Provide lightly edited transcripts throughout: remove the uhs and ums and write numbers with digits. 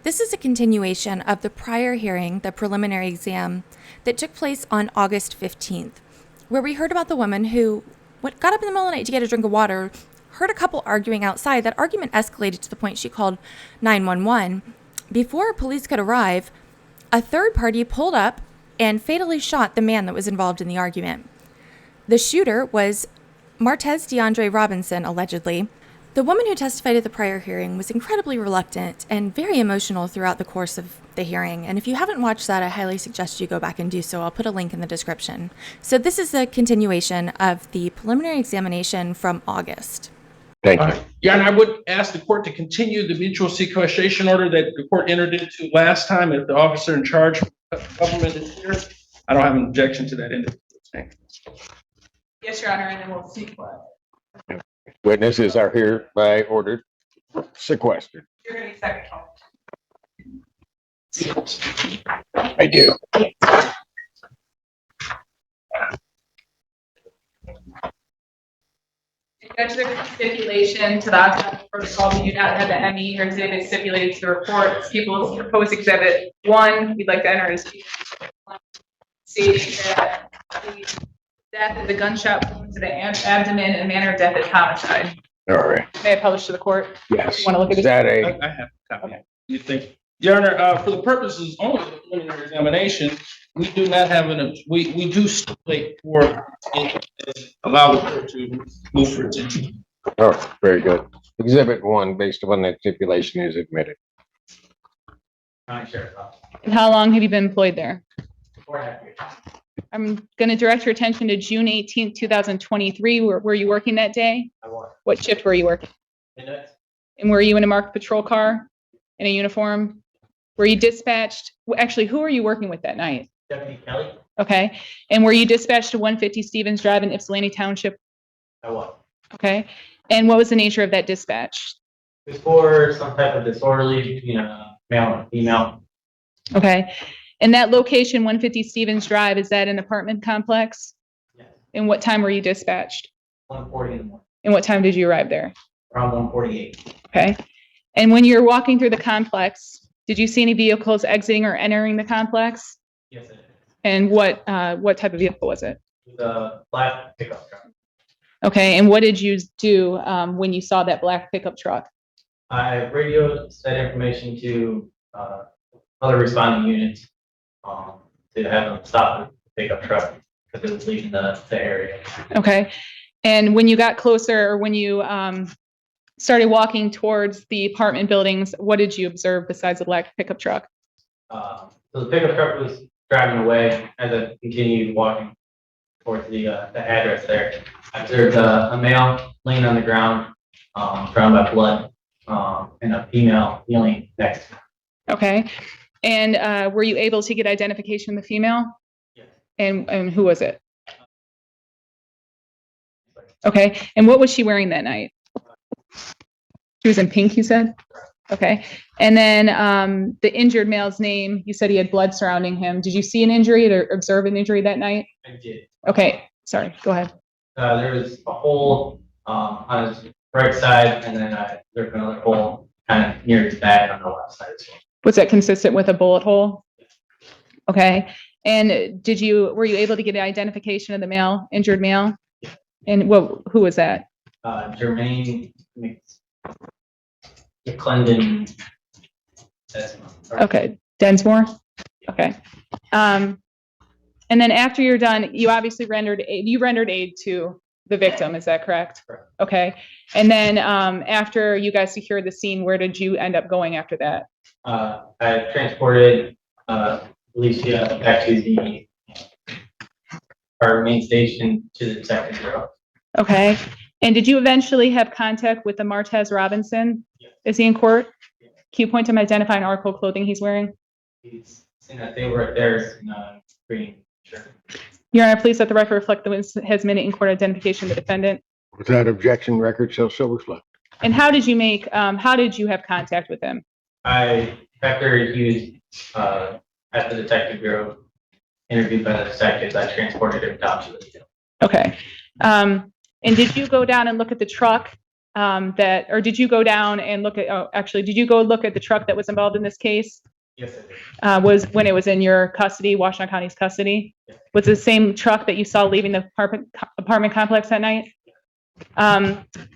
This is a continuation of the prior hearing, the preliminary exam, that took place on August 15th, where we heard about the woman who got up in the middle of the night to get a drink of water, heard a couple arguing outside. That argument escalated to the point she called 911. Before police could arrive, a third party pulled up and fatally shot the man that was involved in the argument. The shooter was Martez DeAndre Robinson, allegedly. The woman who testified at the prior hearing was incredibly reluctant and very emotional throughout the course of the hearing. And if you haven't watched that, I highly suggest you go back and do so. I'll put a link in the description. So this is a continuation of the preliminary examination from August. Thank you. Yeah, and I would ask the court to continue the mutual sequestration order that the court entered into last time. If the officer in charge of government is here, I don't have an objection to that individual. Yes, Your Honor, and then we'll sequester. Witnesses are hereby ordered sequestered. You're going to second call. I do. Judge, there's a stipulation to the occupancy protocol. We do not have the ME or exhibit stipulated to the report. People's proposed exhibit 1, we'd like to enter as stating that the death is a gunshot wound to the abdomen and manner of death is homicide. All right. May I publish to the court? Yes. You want to look at Is this? that a I have a copy. You think, Your Honor, for the purposes only of the preliminary examination, we do not have we do stipulate for it, allow the court to move for attention. oh, very good. Exhibit 1, based upon that stipulation, is admitted. And how long have you been employed there? 4.5 years. I'm going to direct your attention to June 18th, 2023. Were you working that day? I was. What shift were you working? Midnight. And were you in a marked patrol car in a uniform? Were you dispatched? Actually, who were you working with that night? Deputy Kelly. Okay. And were you dispatched to 150 Stevens Drive in Ypsilanti Township? I was. Okay. And what was the nature of that dispatch? It was for some type of disorderly between a male and a female. Okay. And that location, 150 Stevens Drive, is that an apartment complex? Yes. And what time were you dispatched? 1:40 in the morning. And what time did you arrive there? Around 1:48. Okay. And when you're walking through the complex, did you see any vehicles exiting or entering the complex? Yes, it is. And what type of vehicle was it? It was a black pickup truck. Okay. And what did you do when you saw that black pickup truck? I radioed that information to other responding units to have them stop the pickup truck because it was leaving the area. Okay. And when you got closer, or when you started walking towards the apartment buildings, what did you observe besides the black pickup truck? So the pickup truck was driving away as I continued walking towards the address there. I observed a male laying on the ground, surrounded by blood, and a female kneeling next to him. Okay. And were you able to get identification of the female? Yes. And who was it? Okay. And what was she wearing that night? She was in pink, you said? Okay. And then the injured male's name, you said he had blood surrounding him. Did you see an injury or observe an injury that night? I did. Okay. Sorry. Go ahead. There was a hole on his right side, and then there's another hole kind of near his back on the left side as well. Was that consistent with a bullet hole? Okay. And were you able to get an identification of the male, injured male? And who was that? Jermaine McClendon. Okay. Densmore? Okay. And then after you're done, you obviously rendered aid to the victim. Is that correct? Correct. Okay. And then after you guys secured the scene, where did you end up going after that? I transported Alicia back to our main station to the detective bureau. Okay. And did you eventually have contact with the Martez Robinson? Yes. Is he in court? Yes. Can you point to him, identify an article of clothing he's wearing? He's saying that they were at theirs in green shirt. Your Honor, please let the record reflect the witness has minute in court identification of the defendant. Without objection, record shall so reflect. And how did you have contact with him? After he was at the detective bureau, interviewed by the detectives, I transported him down to the jail. Okay. And did you go down and look at the truck or did you go down and look at, did you go look at the truck that was involved in this case? Yes, I did. Was when it was in your custody, Washington County's custody? Was it the same truck that you saw leaving the apartment complex that night?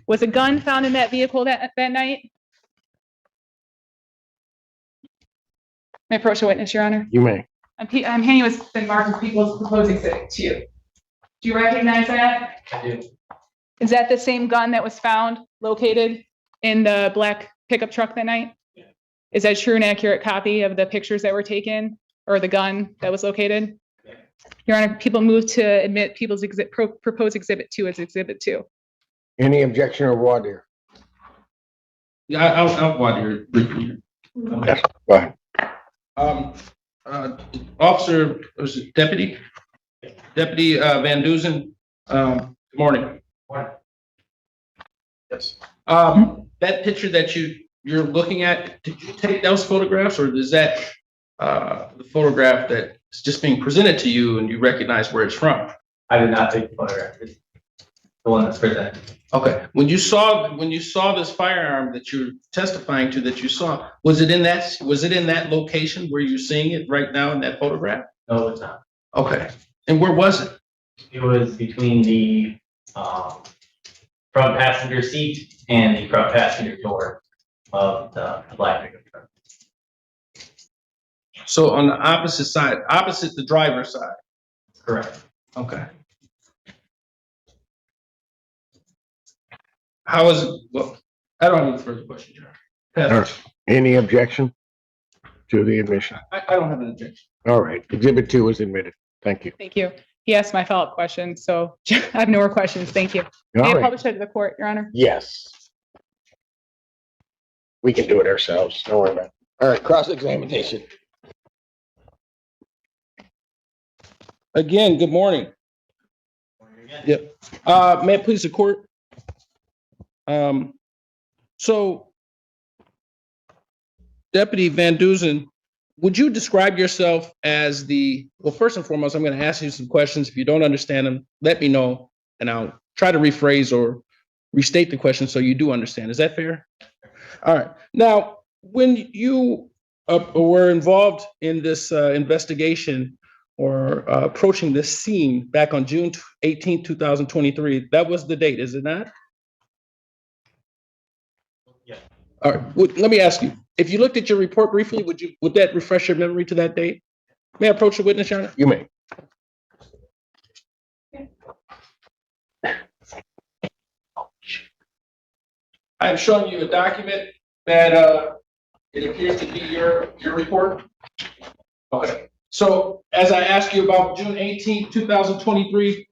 Was a gun found in that vehicle that night? May I approach the witness, Your Honor? You may. I'm handing you what's been marked as people's proposed exhibit to you. Do you recognize that? I do. Is that the same gun that was found located in the black pickup truck that night? Yeah. Is that a true and accurate copy of the pictures that were taken or the gun that was located? Yeah. Your Honor, people move to admit people's proposed exhibit 2 as exhibit 2. Any objection or voir dire? Yeah, I'll want your briefly. Yes, go ahead. Officer, was it Deputy Van Dusen? Good morning. What? Yes. That picture that you're looking at, did you take those photographs, or is that the photograph that's just being presented to you and you recognize where it's from? I did not take the photograph. It's the one that's presented. Okay. When you saw this firearm that you're testifying to that you saw, was it in that location where you're seeing it right now in that photograph? No, it's not. Okay. And where was it? It was between the front passenger seat and the front passenger door of the black pickup truck. So on the opposite side, opposite the driver's side. Correct. Okay. How is it? Well, I don't have any further questions, Your Honor. All right. Any objection to the admission? I don't have an objection. All right. Exhibit 2 is admitted. Thank you. Thank you. He asked my follow-up question, so I have no more questions. Thank you. All May I right. publish that to the court, Your Honor? Yes. We can do it ourselves. Don't worry about it. All right. Cross-examination. Again, good morning. Yep. May it please the court? So Deputy Van Dusen, would you describe yourself as well, first and foremost, I'm going to ask you some questions. If you don't understand them, let me know, and I'll try to rephrase or restate the question so you do understand. Is that fair? All right. Now, when you were involved in this investigation or approaching this scene back on June 18, 2023, that was the date, is it not? Yeah. All right. Let me ask you, if you looked at your report briefly, would that refresh your memory to that date? May I approach the witness, Your Honor? You may. I'm showing you a document that it appears to be your report. Okay. So as I asked you about June 18, 2023,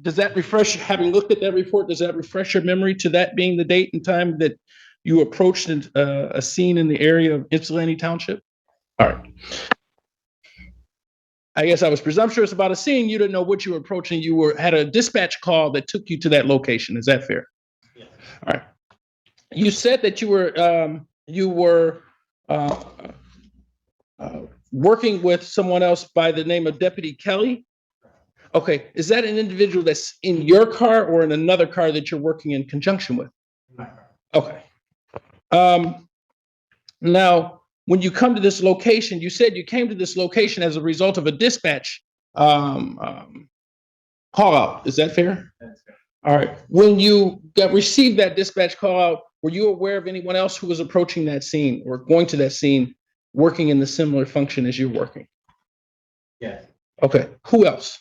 does that refresh, having looked at that report, does that refresh your memory to that being the date and time that you approached a scene in the area of Ypsilanti Township? All right. I guess I was presumptuous about a scene. You didn't know what you were approaching. You had a dispatch call that took you to that location. Is that fair? Yeah. All right. You said that you were working with someone else by the name of Deputy Kelly. Okay. Is that an individual that's in your car or in another car that you're working in conjunction with? Okay. Now, when you come to this location, you said you came to this location as a result of a dispatch call out. Is that fair? That's fair. All right. When you received that dispatch call out, were you aware of anyone else who was approaching that scene or going to that scene, working in the similar function as you're working? Yes. Okay. Who else?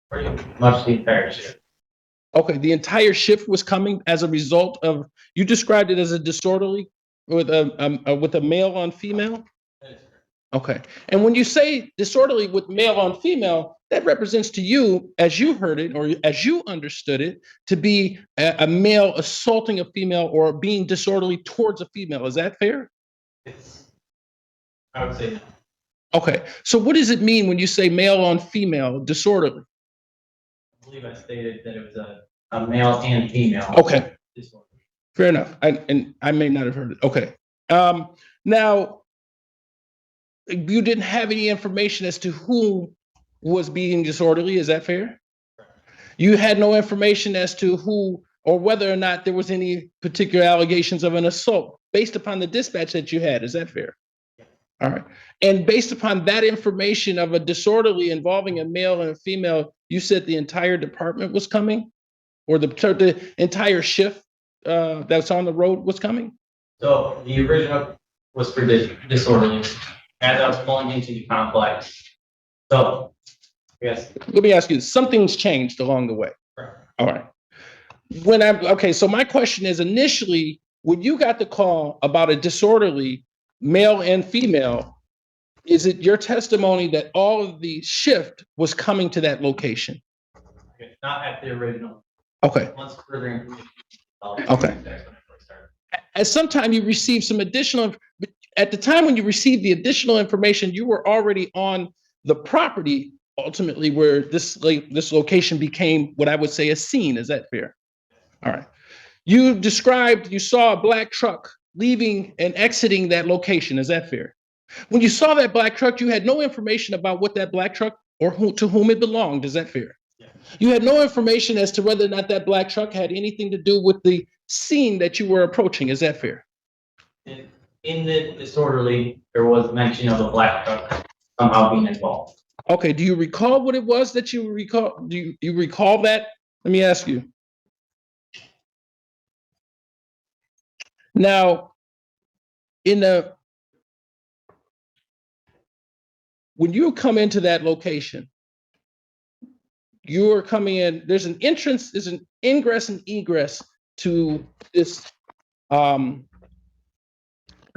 Pretty much the entire shift. Okay. The entire shift was coming as a result of, you described it as a disorderly with a male on female? Okay. And when you say disorderly with male on female, that represents to you, as you heard it or as you understood it, to be a male assaulting a female or being disorderly towards a female. Is that fair? I would say no. Okay. So what does it mean when you say male on female disorderly? I believe I stated that it was a male and female. Okay. Disorder. Fair enough. And I may not have heard it. Okay. Now, you didn't have any information as to who was being disorderly. Is that fair? You had no information as to who or whether or not there was any particular allegations of an assault based upon the dispatch that you had. Is that fair? Yeah. All right. And based upon that information of a disorderly involving a male and a female, you said the entire department was coming, or the entire shift that's on the road was coming? So the original was for disorderly. As I was pulling into the complex. So, yes. Let me ask you, something's changed along the way. Correct. All right. Okay, so my question is, initially, when you got the call about a disorderly male and female, is it your testimony that all of the shift was coming to that location? Okay, not at the original. Okay. Once further information. Okay. That's when I first started. At some time you received some additional, at the time when you received the additional information, you were already on the property ultimately where this location became what I would say a scene. Is that fair? All right. You described, you saw a black truck leaving and exiting that location. Is that fair? When you saw that black truck, you had no information about what that black truck or to whom it belonged. Is that fair? Yeah. You had no information as to whether or not that black truck had anything to do with the scene that you were approaching. Is that fair? In the disorderly, there was mention of a black truck somehow being involved. Okay. Do you recall what it was that you recall? Do you recall that? Let me ask you. Now, when you come into that location, you're coming in, there's an entrance, there's an ingress and egress to this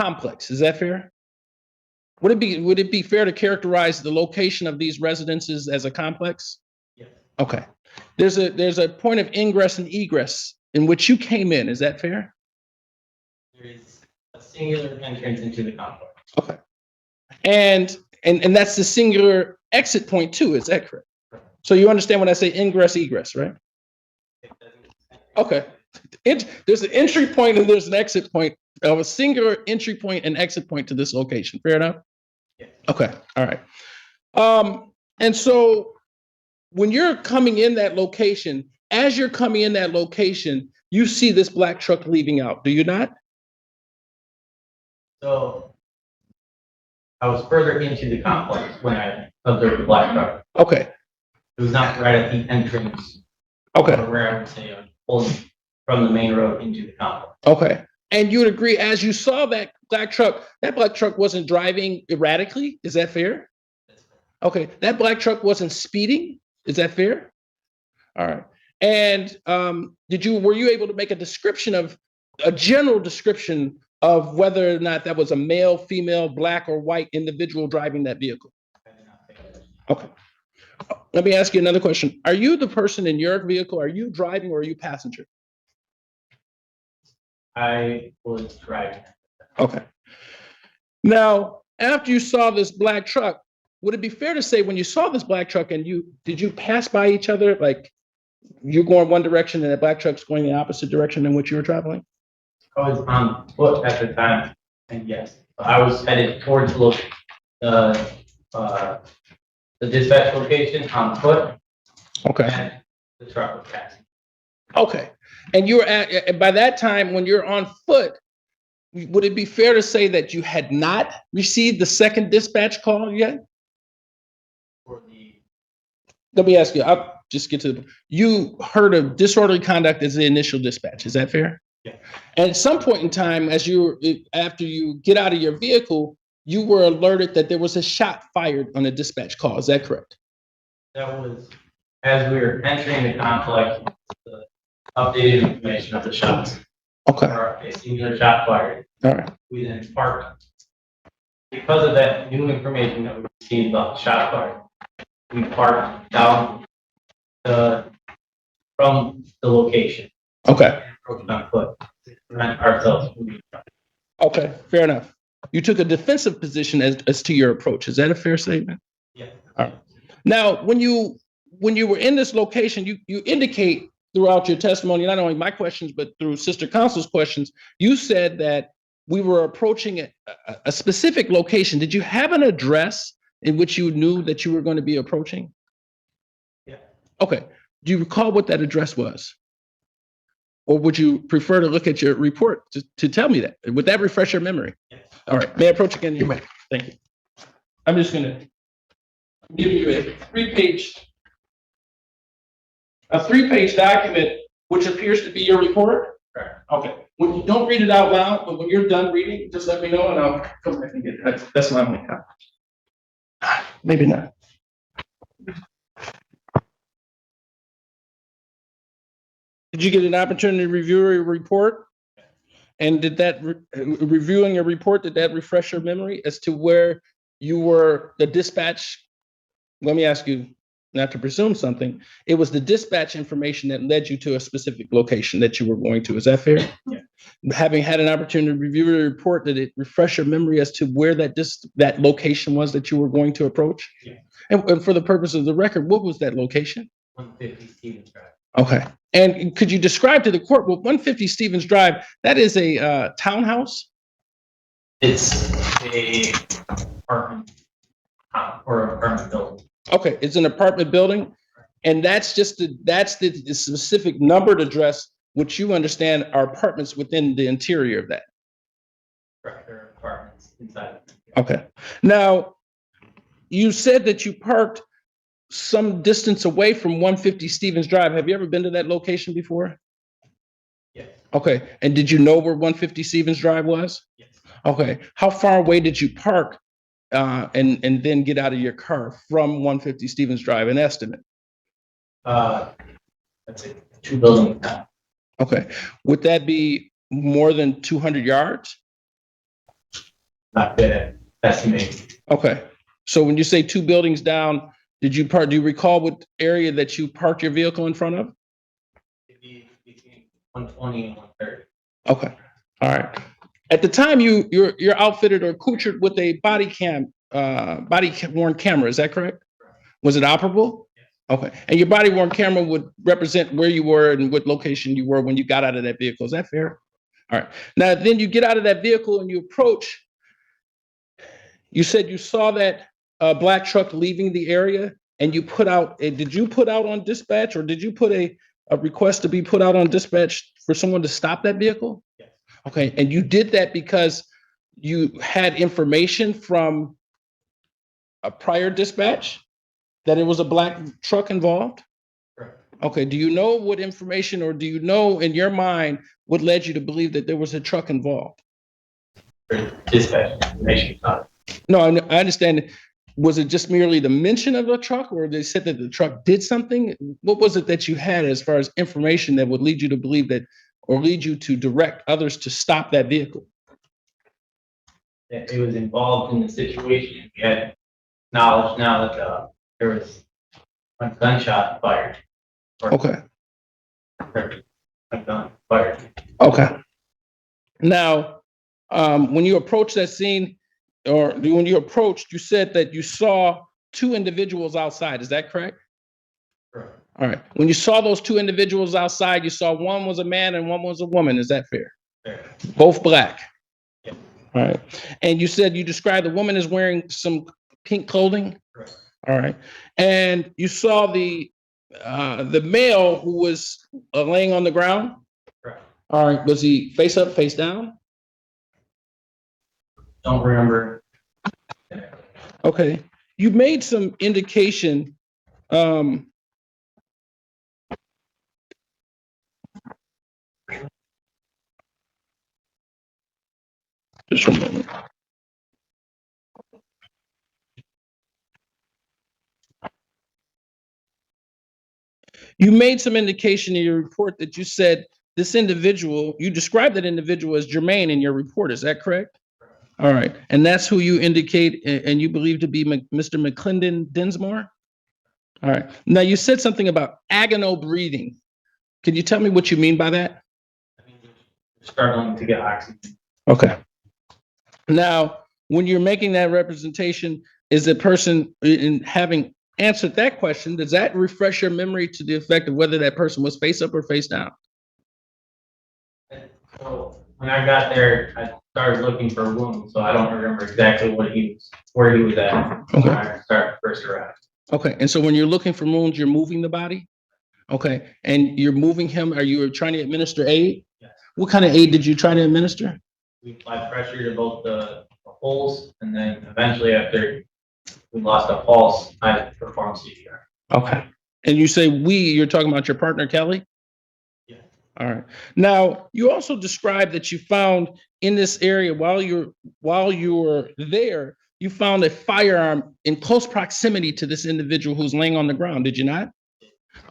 complex. Is that fair? Would it be fair to characterize the location of these residences as a complex? Yes. Okay. There's a point of ingress and egress in which you came in. Is that fair? There is a singular entrance into the complex. Okay. And that's the singular exit point too. Is that correct? So you understand when I say ingress, egress, right? Okay. There's an entry point and there's an exit point of a singular entry point and exit point to this location. Fair enough? Yeah. Okay. All right. And so when you're coming in that location, as you're coming in that location, you see this black truck leaving out. Do you not? So I was further into the complex when I observed the black truck. Okay. It was not right at the entrance. Okay. Or where I would say pulling from the main road into the complex. Okay. And you would agree, as you saw that black truck wasn't driving erratically. Is that fair? Okay. That black truck wasn't speeding. Is that fair? All right. And were you able to make a general description of whether or not that was a male, female, black, or white individual driving that vehicle? Okay. Let me ask you another question. Are you the person in your vehicle? Are you driving or are you passenger? I was driving. Okay. Now, after you saw this black truck, would it be fair to say when you saw this black truck and did you pass by each other? Like you're going one direction and the black truck's going the opposite direction than what you were traveling? I was on foot at the time, and yes, I was headed towards the dispatch location on foot. Okay. And the truck was passing. Okay. And by that time, when you're on foot, would it be fair to say that you had not received the second dispatch call yet? Let me ask you, I'll just get to you heard of disorderly conduct as the initial dispatch. Is that fair? Yeah. And at some point in time, after you get out of your vehicle, you were alerted that there was a shot fired on a dispatch call. Is that correct? That was as we were entering the complex, the updated information of the shots. Okay. Or a singular shot fired. All right. We then parked. Because of that new information that we received about the shot fired, we parked down from the location. Okay. Approached on foot. Prevent ourselves from being shot. Okay. Fair enough. You took a defensive position as to your approach. Is that a fair statement? Yeah. All right. Now, when you were in this location, you indicate throughout your testimony, not only my questions, but through Sister Counsel's questions, you said that we were approaching a specific location. Did you have an address in which you knew that you were going to be approaching? Yeah. Okay. Do you recall what that address was? Or would you prefer to look at your report to tell me that? Would that refresh your memory? Yes. All right, may I approach again? You may. Thank you. I'm just gonna give you a three-page document, which appears to be your report. Correct. Okay, when you don't read it out loud, but when you're done reading, just let me know and I'll come back and get it. That's my only comment. Maybe not. Did you get an opportunity to review your report? And did that, reviewing your report, did that refresh your memory as to where you were, the dispatch? Let me ask you, not to presume something, it was the dispatch information that led you to a specific location that you were going to. Is that fair? Yeah. Having had an opportunity to review your report, did it refresh your memory as to where that location was that you were going to approach? Yeah. And for the purpose of the record, what was that location? 150 Stevens Drive. Okay. And could you describe to the court, well, 150 Stevens Drive, that is a townhouse? It's a apartment or apartment building. Okay, it's an apartment building, and that's the specific numbered address, which you understand are apartments within the interior of that. Correct. There are apartments inside. Okay. Now, you said that you parked some distance away from 150 Stevens Drive. Have you ever been to that location before? Yes. Okay. And did you know where 150 Stevens Drive was? Yes. Okay. How far away did you park and then get out of your car from 150 Stevens Drive, an estimate? That's it. 2 buildings down. Okay. Would that be more than 200 yards? Not bad estimate. Okay. So when you say 2 buildings down, do you recall what area that you parked your vehicle in front of? Maybe between 120 and 130. Okay. All right. At the time you're outfitted or accoutred with a body worn camera, is that correct? Was it operable? Yes. Okay. And your body worn camera would represent where you were and what location you were when you got out of that vehicle. Is that fair? All right. Now then you get out of that vehicle and you approach. You said you saw that black truck leaving the area and you put out, did you put out on dispatch or did you put a request to be put out on dispatch for someone to stop that vehicle? Yes. Okay, and you did that because you had information from a prior dispatch that it was a black truck involved? Correct. Okay, do you know what information or do you know in your mind what led you to believe that there was a truck involved? For dispatch information. No, I understand. Was it just merely the mention of a truck or they said that the truck did something? What was it that you had as far as information that would lead you to believe that or lead you to direct others to stop that vehicle? That it was involved in the situation. We had knowledge now that there was a gunshot fired. Okay. A gun fired. Okay. Now, when you approached that scene, or when you approached, you said that you saw 2 individuals outside. Is that correct? Correct. All right. When you saw those 2 individuals outside, you saw one was a man and one was a woman. Is that fair? Fair. Both black. Yeah. All right. And you said you described the woman as wearing some pink clothing. Correct. All right. And you saw the male who was laying on the ground. Correct. All right. Was he face up, face down? Don't remember. Okay. You made some indication. Just a moment. You made some indication in your report that you said this individual, you described that individual as Jermaine in your report. Is that correct? All right. And that's who you indicate and you believe to be Mr. McClendon Dinsmore? All right. Now you said something about agonal breathing. Can you tell me what you mean by that? I mean, struggling to get oxygen. Okay. Now, when you're making that representation, is the person in having answered that question, does that refresh your memory to the effect of whether that person was face up or face down? So when I got there, I started looking for a wound, so I don't remember exactly where he was at when I started first arrived. Okay. And so when you're looking for wounds, you're moving the body? Okay, and you're moving him, are you trying to administer aid? Yes. What kind of aid did you try to administer? We applied pressure to both the holes, and then eventually after we lost a pulse, I performed CPR. Okay. And you say we, you're talking about your partner, Kelly? Yeah. All right. Now, you also described that you found in this area while you were there, you found a firearm in close proximity to this individual who's laying on the ground, did you not?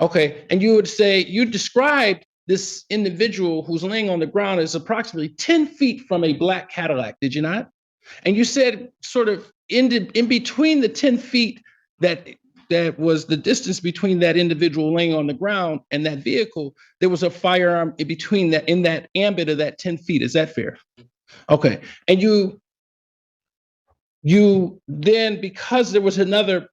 Okay. And you would say, you described this individual who's laying on the ground as approximately 10 feet from a black Cadillac, did you not? And you said sort of in between the 10 feet that was the distance between that individual laying on the ground and that vehicle, there was a firearm in between that, in that ambit of that 10 feet. Is that fair? Okay. And you then, because there was another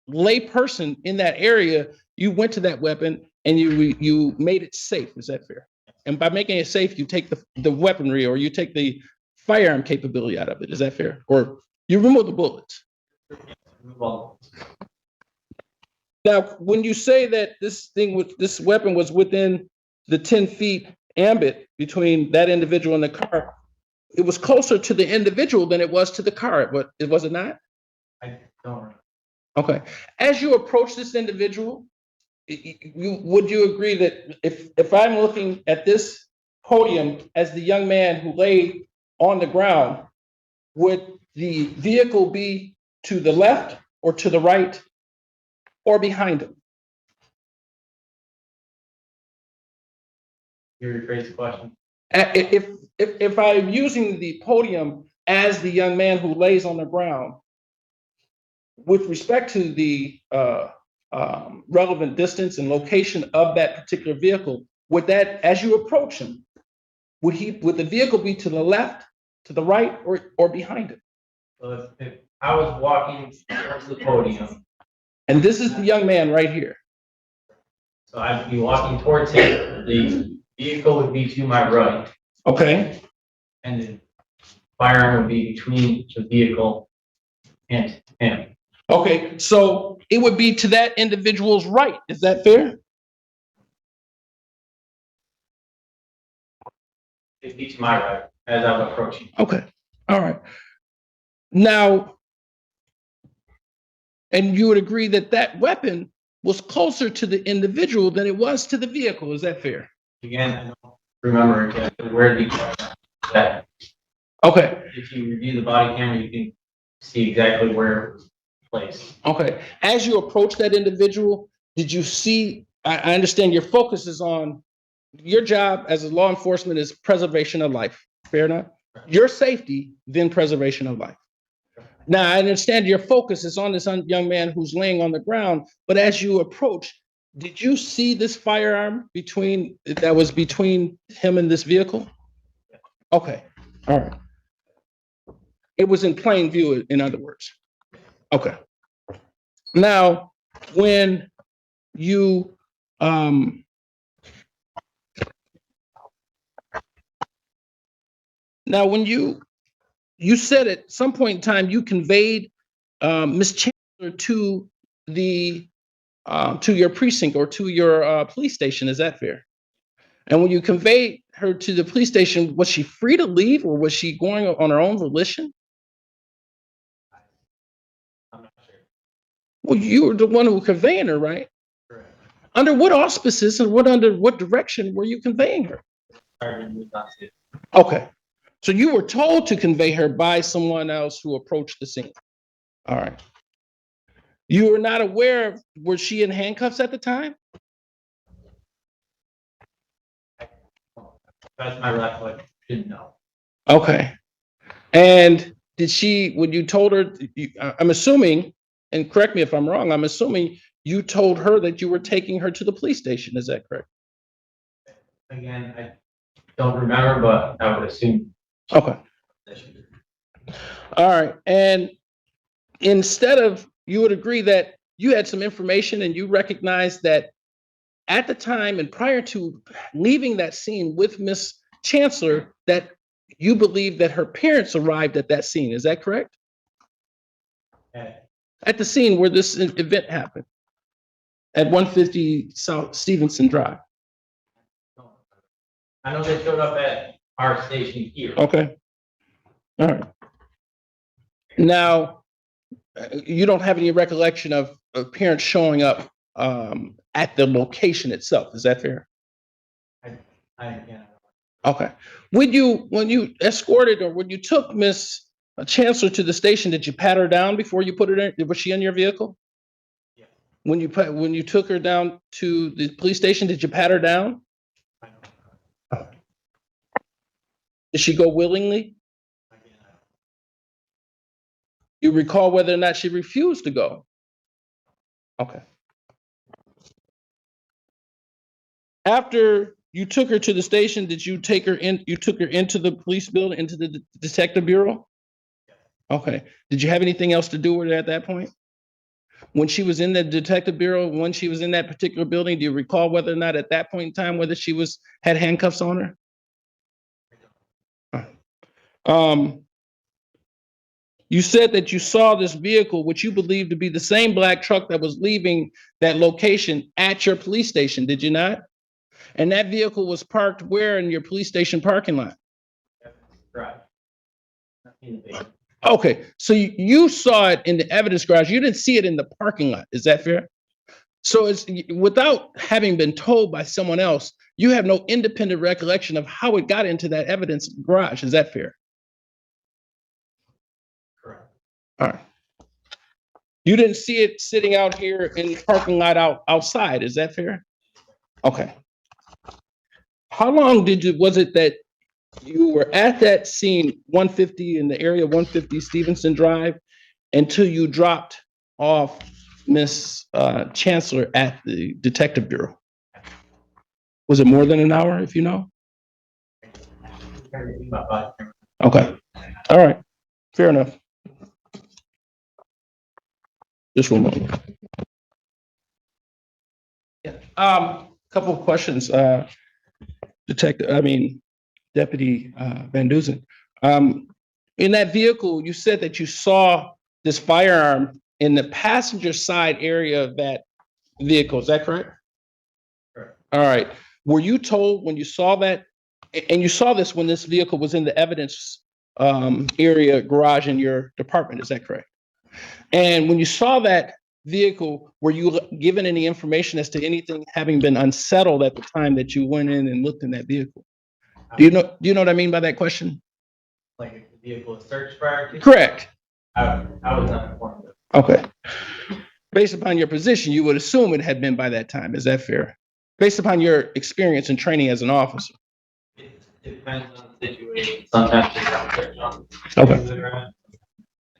lay person in that area, you went to that weapon and you made it safe. Is that fair? And by making it safe, you take the weaponry, or you take the firearm capability out of it. Is that fair? Or you remove the bullets. Well, Now, when you say that this weapon was within the 10 feet ambit between that individual and the car, it was closer to the individual than it was to the car, but was it not? I don't remember. Okay. As you approach this individual, would you agree that if I'm looking at this podium as the young man who lay on the ground, would the vehicle be to the left or to the right or behind him? You rephrase the question. If I'm using the podium as the young man who lays on the ground, with respect to the relevant distance and location of that particular vehicle, would that, as you approach him, would the vehicle be to the left, to the right, or behind him? So if I was walking towards the podium, And this is the young man right here. so I'd be walking towards him, the vehicle would be to my right, Okay. and the firearm would be between the vehicle and him. Okay, so it would be to that individual's right. Is that fair? It'd be to my right as I'm approaching. Okay, all right. Now, and you would agree that that weapon was closer to the individual than it was to the vehicle. Is that fair? Again, I don't remember exactly where the that. Okay, If you review the body camera, you can see exactly where it was placed. okay. As you approach that individual, did you see, I understand your focus is on, your job as a law enforcement is preservation of life. Fair enough? Your safety, then preservation of life. Now, I understand your focus is on this young man who's laying on the ground, but as you approach, did you see this firearm that was between him and this vehicle? Okay, all right. It was in plain view, in other words. Okay. Now, when you you said at some point in time you conveyed Miss Chandler to your precinct or to your police station. Is that fair? And when you conveyed her to the police station, was she free to leave, or was she going on her own volition? I'm not sure. Well, you were the one who was conveying her, right? Correct. Under what auspices and under what direction were you conveying her? Sergeant was not safe. Okay. So you were told to convey her by someone else who approached the scene. All right. You were not aware of, was she in handcuffs at the time? That's my recollection. Didn't know. Okay. And when you told her, I'm assuming, and correct me if I'm wrong, I'm assuming you told her that you were taking her to the police station. Is that correct? Again, I don't remember, but I would assume. Okay. All right. And you would agree that you had some information and you recognized that at the time and prior to leaving that scene with Miss Chancellor, that you believe that her parents arrived at that scene. Is that correct? Okay. At the scene where this event happened. at 150 South Stevenson Drive? I know they showed up at our station here. Okay. All right. Now, you don't have any recollection of parents showing up at the location itself. Is that fair? Yeah. Okay. When you escorted or when you took Miss Chancellor to the station, did you pat her down before you put her in? Was she in your vehicle? Yeah. When you took her down to the police station, did you pat her down? Did she go willingly? You recall whether or not she refused to go? Okay. After you took her to the station, did you take her in? You took her into the police building, into the detective bureau? Okay. Did you have anything else to do with her at that point? When she was in the detective bureau, when she was in that particular building, do you recall whether or not at that point in time whether she had handcuffs on her? You said that you saw this vehicle, which you believe to be the same black truck that was leaving that location at your police station, did you not? And that vehicle was parked where in your police station parking lot? Right. Okay, so you saw it in the evidence garage. You didn't see it in the parking lot. Is that fair? So it's without having been told by someone else, you have no independent recollection of how it got into that evidence garage. Is that fair? Correct. All right. You didn't see it sitting out here in the parking lot outside. Is that fair? Okay. How long was it that you were at that scene, 150 in the area, 150 Stevenson Drive, until you dropped off Miss Chancellor at the detective bureau? Was it more than an hour, if you know? Okay. All right. Fair enough. Just one moment. Yeah. Couple of questions, Deputy Van Duzen. In that vehicle, you said that you saw this firearm in the passenger side area of that vehicle. Is that correct? Correct. All right. Were you told when you saw that, and you saw this when this vehicle was in the evidence area garage in your department, is that correct? And when you saw that vehicle, were you given any information as to anything having been unsettled at the time that you went in and looked in that vehicle? Do you know what I mean by that question? Like if the vehicle was searched prior to? Correct. I was not informed of. Okay. Based upon your position, you would assume it had been by that time. Is that fair? Based upon your experience and training as an officer. It depends on the situation. Sometimes they don't search on. Okay.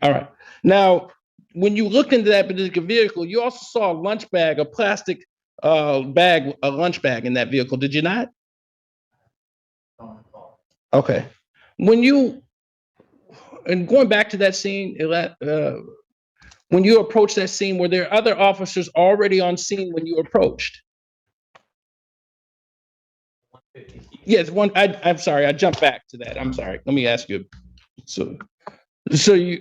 All right. Now, when you looked into that particular vehicle, you also saw a lunch bag, a plastic bag, a lunch bag in that vehicle. Did you not? Okay. And going back to that scene, when you approached that scene, were there other officers already on scene when you approached? Yes, I'm sorry, I jumped back to that. I'm sorry. Let me ask you. So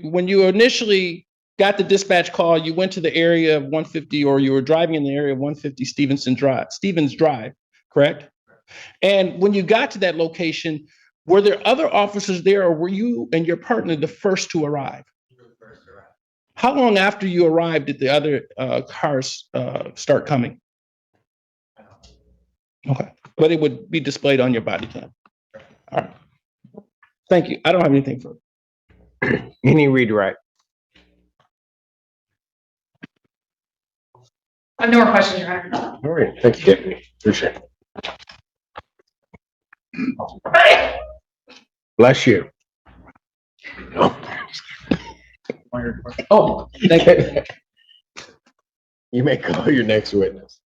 when you initially got the dispatch call, you went to the area of 150, or you were driving in the area of 150 Stevens Drive, correct? And when you got to that location, were there other officers there, or were you and your partner the first to arrive? How long after you arrived did the other cars start coming? Okay, but it would be displayed on your body cam. All right. Thank you. I don't have anything further. Any redirect? I have no more questions, Your Honor. All right, thank you, Deputy. Appreciate it. Bless you. Oh, thank you. You may call your next witness.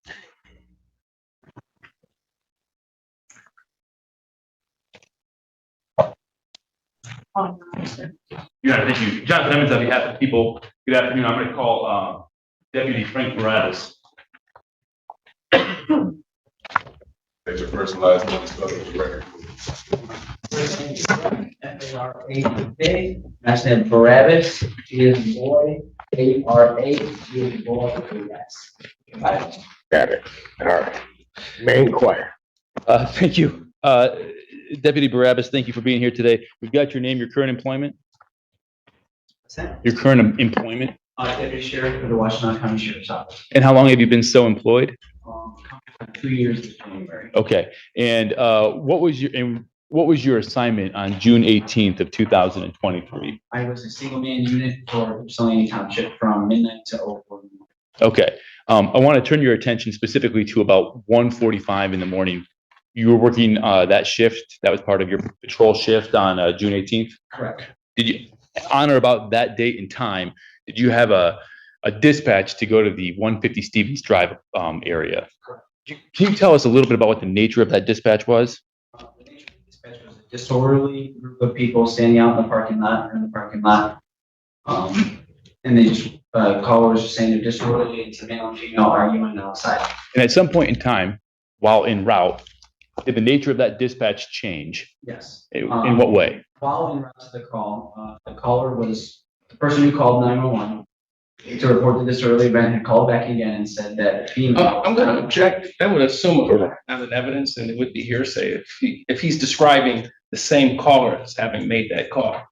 Yeah, thank you. Jonathan Emmons on behalf of the people. Good afternoon. I'm going to call Deputy Frank Barabus. Take your first and last name, spell it for the record. F-A-R-A-K, last name Barabus, G as in boy, A-R-A, G as in boy, A-S. Got it. All right. May inquire. Thank you. Deputy Barabus, thank you for being here today. We've got your name, your current employment, your current employment, Deputy Sheriff for the Washington County Sheriff's Office. and how long have you been so employed? 2 years this January. Okay. And what was your assignment on June 18th of 2023? I was a single man unit for Ypsilanti Township from midnight to 04. Okay. I want to turn your attention specifically to about 1:45 in the morning. You were working that shift. That was part of your patrol shift on June 18th. Correct. Did you, on or about that date and time, did you have a dispatch to go to the 150 Stevens Drive area? Correct. Can you tell us a little bit about what the nature of that dispatch was? The nature of the dispatch was a disorderly group of people standing out in the parking lot, and they just, callers just saying they're disorderly, it's a male and female arguing outside. And at some point in time, while en route, did the nature of that dispatch change? Yes. In what way? While en route to the call, the caller was the person who called 911 to report the disorderly event, had called back again and said that the female. I'm gonna object. That would assume as an evidence, and it would be hearsay if he's describing the same caller as having made that call.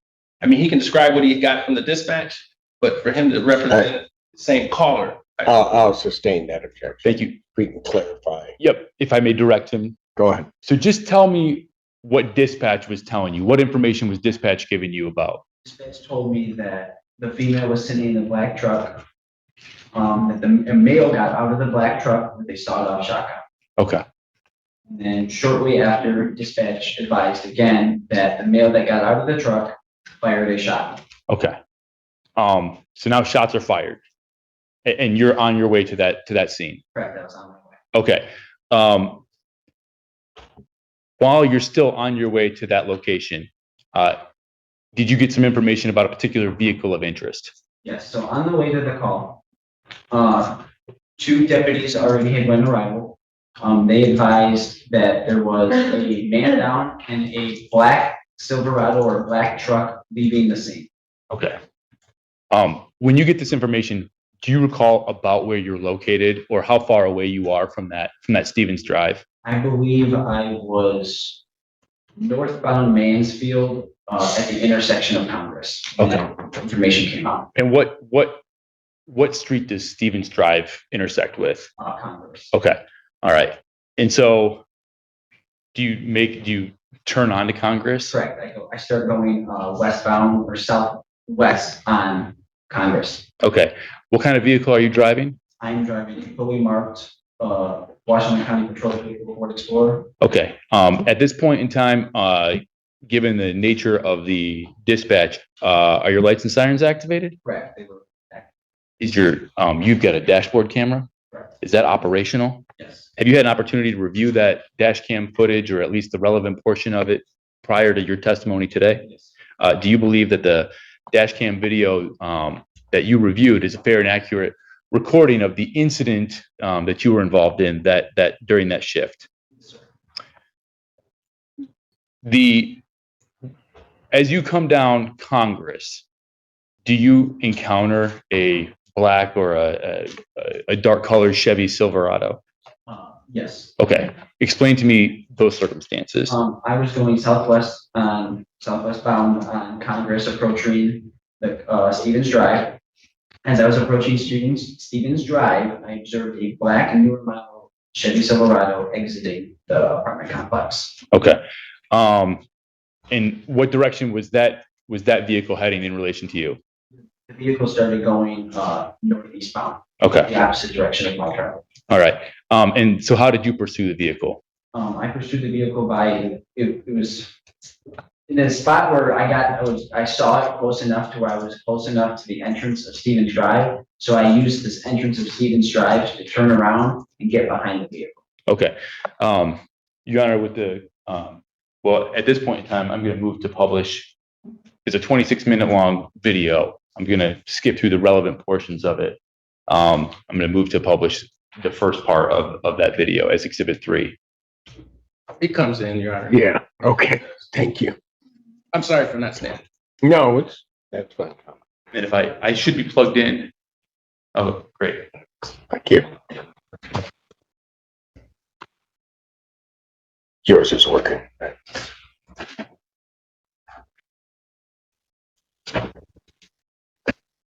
I mean, he can describe what he got from the dispatch, but for him to represent the same caller. I'll sustain that objection. Thank you. We can clarify. Yep. If I may direct him. Go ahead. So just tell me what dispatch was telling you. What information was dispatch giving you about? Dispatch told me that the female was sitting in the black truck, that the male got out of the black truck with a sawed-off shotgun. Okay. And then shortly after, dispatch advised again that the male that got out of the truck fired a shot. Okay. So now shots are fired, and you're on your way to that scene. Correct, that was on my way. Okay. While you're still on your way to that location, did you get some information about a particular vehicle of interest? Yes, so on the way to the call, 2 deputies already had been arrival. They advised that there was a man down and a black Silverado or black truck leaving the scene. Okay. When you get this information, do you recall about where you're located or how far away you are from that Stevens Drive? I believe I was northbound Mansfield at the intersection of Congress. when that information came out. And what street does Stevens Drive intersect with? Congress. Okay. All right. And so do you turn on to Congress? Correct. I start going westbound or southwest on Congress. Okay. What kind of vehicle are you driving? I'm driving a fully marked Washington County Patrol Vehicle Ford Explorer. Okay. At this point in time, given the nature of the dispatch, are your lights and sirens activated? Correct. They were. Is you've got a dashboard camera? Correct. Is that operational? Yes. Have you had an opportunity to review that dash cam footage or at least the relevant portion of it prior to your testimony today? Yes. Do you believe that the dash cam video that you reviewed is a fair and accurate recording of the incident that you were involved in that during that shift? Yes, sir. As you come down Congress, do you encounter a black or a dark colored Chevy Silverado? Yes. Okay. Explain to me those circumstances. I was going southwestbound on Congress, approaching the Stevens Drive. As I was approaching Stevens Drive, I observed a black and newer model Chevy Silverado exiting the apartment complex. Okay. In what direction was that vehicle heading in relation to you? The vehicle started going northeastbound, Okay. the opposite direction of my travel. All right. And so how did you pursue the vehicle? I pursued the vehicle by it was in a spot where I saw it close enough to where I was close enough to the entrance of Stevens Drive. So I used this entrance of Stevens Drive to turn around and get behind the vehicle. Okay. Your Honor, with well, at this point in time, I'm going to move to publish. It's a 26-minute long video. I'm going to skip through the relevant portions of it. I'm going to move to publish the first part of that video as Exhibit 3. It comes in, Your Honor. Yeah. Okay. Thank you. I'm sorry for not standing. No, that's fine. And if I should be plugged in. Oh, great. Thank you. Yours is working.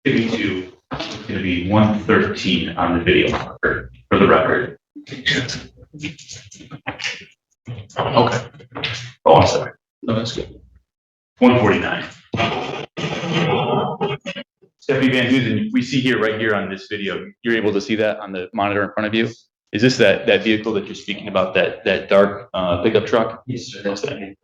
It's gonna be 113 on the video marker for the record. Okay. Oh, I'm sorry. No, that's good. 149. Stephanie Van Duzen, we see here, right here on this video, you're able to see that on the monitor in front of you? Is this that vehicle that you're speaking about, that dark pickup truck? Yes, sir. That's Okay.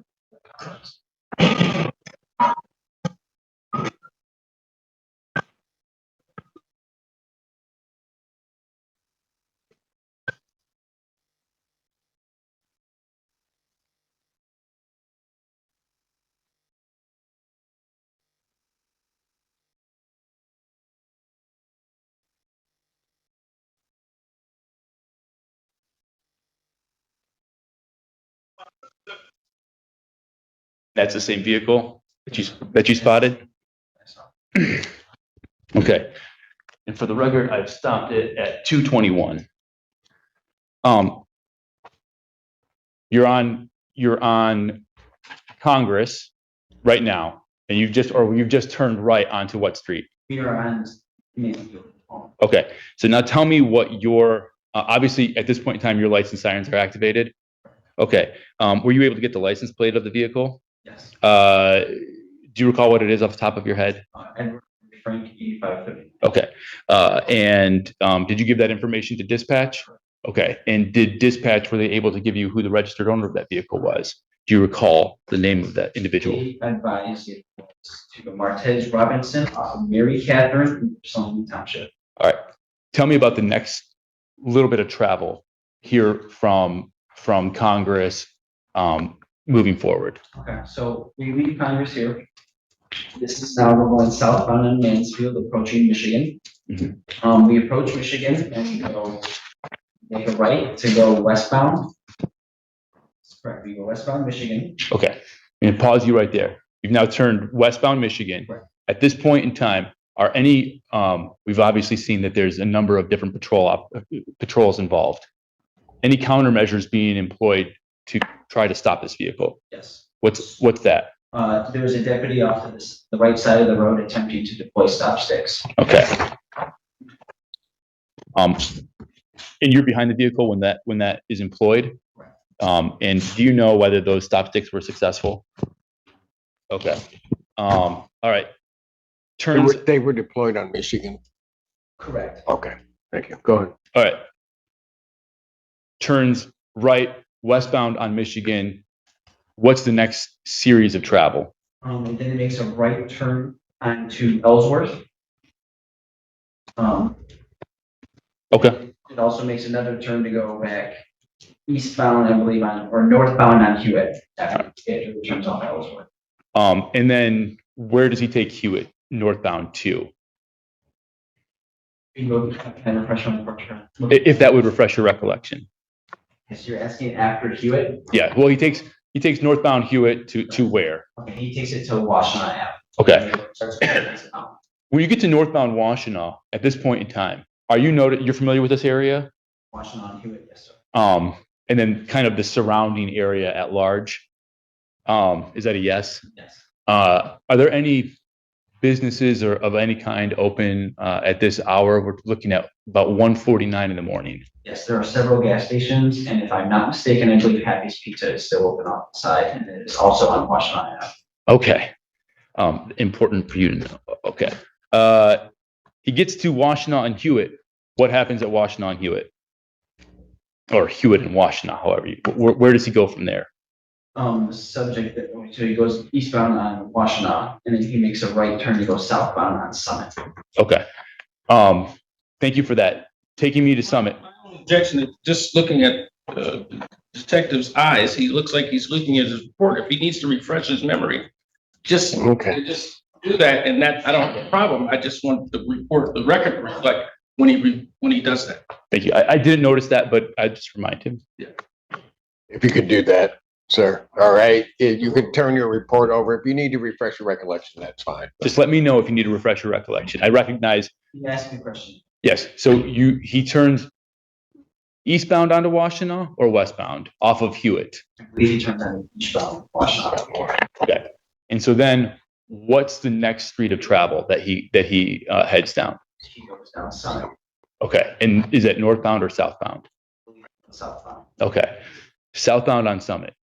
That's the same vehicle that you spotted? Okay. And for the record, I've stopped it at 221. You're on Congress right now, and you've just turned right onto what street? We are on Mansfield. Okay. So now tell me what your obviously at this point in time your license sirens are activated. Okay. Were you able to get the license plate of the vehicle? Yes. Do you recall what it is off the top of your head? Edward Frank 8550. Okay. Did you give that information to dispatch? Okay. And did dispatch, were they able to give you who the registered owner of that vehicle was? Do you recall the name of that individual? They advised it was to Martez Robinson, Mary Catherine, from Sullivan Township. All right. Tell me about the next little bit of travel here from Congress moving forward. Okay, so we leave Congress here. This is now we're going southbound on Mansfield, approaching Michigan. Mhm. We approach Michigan and go make a right to go westbound. That's correct. We go westbound Michigan. Okay. I'm gonna pause you right there. You've now turned westbound Michigan. Right. At this point in time, are any, we've obviously seen that there's a number of different patrols involved. Any countermeasures being employed to try to stop this vehicle? Yes. What's that? There was a deputy off to the right side of the road attempting to deploy stop sticks. Okay. And you're behind the vehicle when that is employed? And do you know whether those stop sticks were successful? Okay. All right. They were deployed on Michigan. Correct. Okay, thank you. Go ahead. All right. Turns right westbound on Michigan. What's the next series of travel? And then it makes a right turn onto Ellsworth. Okay. It also makes another turn to go back eastbound, I believe, or northbound on Hewitt after it turns off Ellsworth. And then where does he take Hewitt northbound to? You go kind of pressure on the turn. If that would refresh your recollection. Yes, you're asking after Hewitt? Yeah. Well, he takes northbound Hewitt to where? Okay, he takes it to Washington Ave. Okay. When you get to northbound Washtenaw at this point in time, you're familiar with this area? Washington Hewitt, yes, sir. And then kind of the surrounding area at large. Is that a yes? Yes. Are there any businesses or of any kind open at this hour? We're looking at about 1:49 in the morning. Yes, there are several gas stations, and if I'm not mistaken, I believe Happy's Pizza is still open on the side, and it is also on Washington Ave. Okay. Important for you to know. Okay. He gets to Washtenaw and Hewitt. What happens at Washtenaw and Hewitt? Or Hewitt and Washtenaw, however where does he go from there? Subject that, so he goes eastbound on Washtenaw, and then he makes a right turn to go southbound on Summit. Okay. Thank you for that. Taking me to Summit. My only objection is just looking at the detective's eyes. He looks like he's looking at his report. If he needs to refresh his memory, just do that, and that I don't have a problem. I just want the record to reflect when he does that. Thank you. I didn't notice that, but I just remind him. Yeah. If you could do that, sir. All right. You can turn your report over. If you need to refresh your recollection, that's fine. Just let me know if you need to refresh your recollection. I recognize. You asked me a question. Yes, so he turns eastbound onto Washtenaw or westbound off of Hewitt? I believe he turns on eastbound, Washington. Okay, and so then what's the next street of travel that he heads down? He goes down Summit, Okay, and is that northbound or southbound? southbound. Okay, southbound on Summit.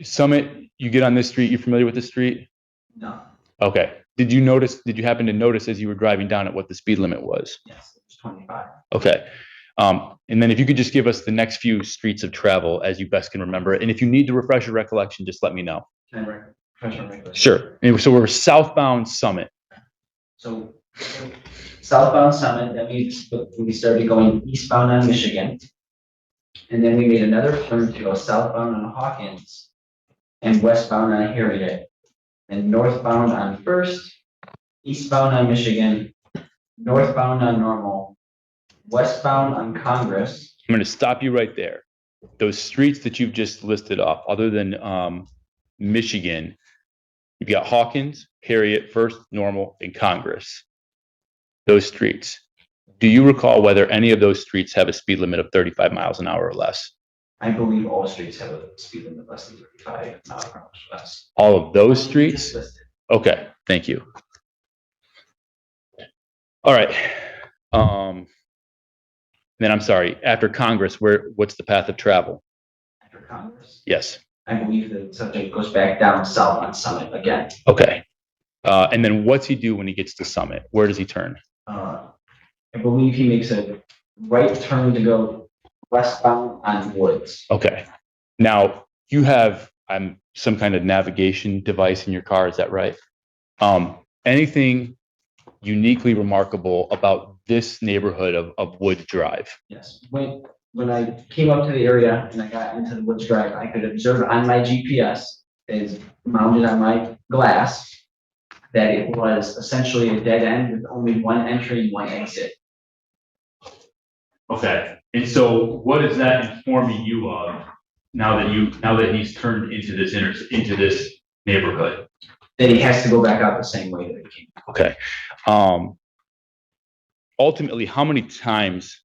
Summit, you get on this street, you familiar with this street? No, Okay, did you happen to notice as you were driving down it what the speed limit was? yes, it was 25. Okay, and then if you could just give us the next few streets of travel as you best can remember it, and if you need to refresh your recollection, just let me know. Can I refresh my recollection? Sure, and so we're southbound Summit. So southbound Summit, that means we started going eastbound on Michigan. And then we made another turn to go southbound on Hawkins and westbound on Harriet. And northbound on First, eastbound on Michigan, northbound on Normal, westbound on Congress. I'm going to stop you right there. Those streets that you've just listed off, other than Michigan, you've got Hawkins, Harriet, First, Normal, and Congress. Those streets. Do you recall whether any of those streets have a speed limit of 35 miles an hour or less? I believe all streets have a speed limit less than 35 miles per hour or less. All of those streets? Just listed. Okay, thank you. All right. Then I'm sorry, after Congress, what's the path of travel? After Congress, Yes. I believe the subject goes back down south on Summit again. Okay. And then what's he do when he gets to Summit? Where does he turn? I believe he makes a right turn to go westbound on Woods. Okay. Now you have some kind of navigation device in your car, is that right? Anything uniquely remarkable about this neighborhood of Woods Drive? Yes, when I came up to the area and I got into the Woods Drive, I could observe on my GPS is mounted on my glass that it was essentially a dead end with only one entry and one exit. Okay. And so what is that informing you of now that he's turned into this neighborhood? Then he has to go back out the same way that he came. Okay. Ultimately, how many times?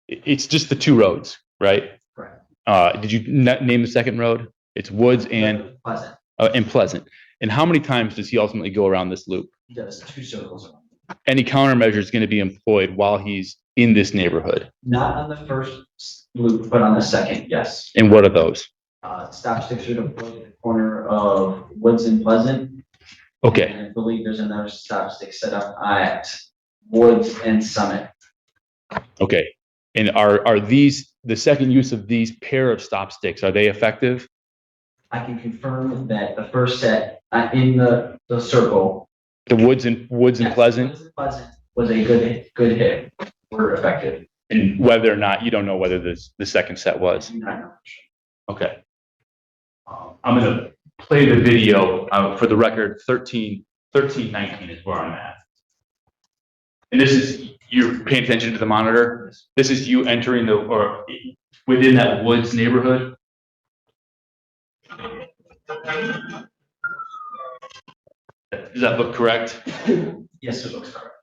It's just the two roads, right? Correct. Did you name the second road? It's Woods and Pleasant. And how many times does he ultimately go around this loop? He does 2 circles. Any countermeasure is going to be employed while he's in this neighborhood. Not on the first loop, but on the second, yes. And what are those? Stop sticks are deployed at the corner of Woods and Pleasant. Okay. And I believe there's another stop stick set up at Woods and Summit. Okay. And are these the second use of these pair of stop sticks? Are they effective? I can confirm that the first set in the circle. The Woods and Yes, Pleasant, Woods and Pleasant was a good hit. Were effective. and whether or not you don't know whether the second set was. I do not know. Okay. I'm going to play the video for the record. 1319 is where I'm at. And this is, you're paying attention to the monitor. This is you entering or within that Woods neighborhood. Does that look correct? Yes, it looks correct.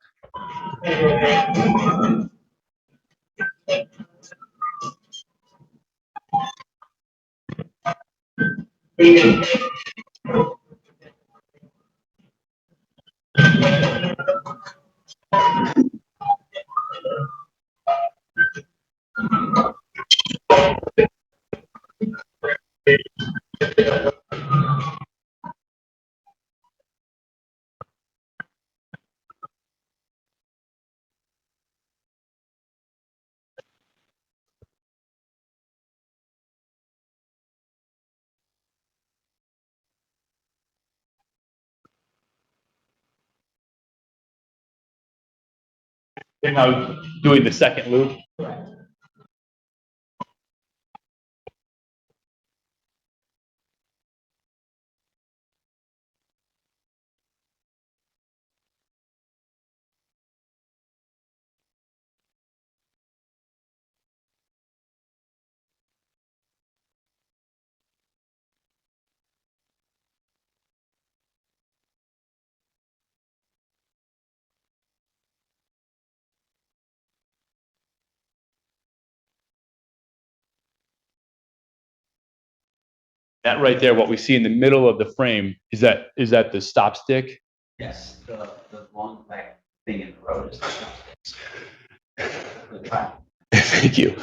And now doing the second loop. That right there, what we see in the middle of the frame, is that the stop stick? Yes, the long black thing in the road is the stop sticks. Thank you.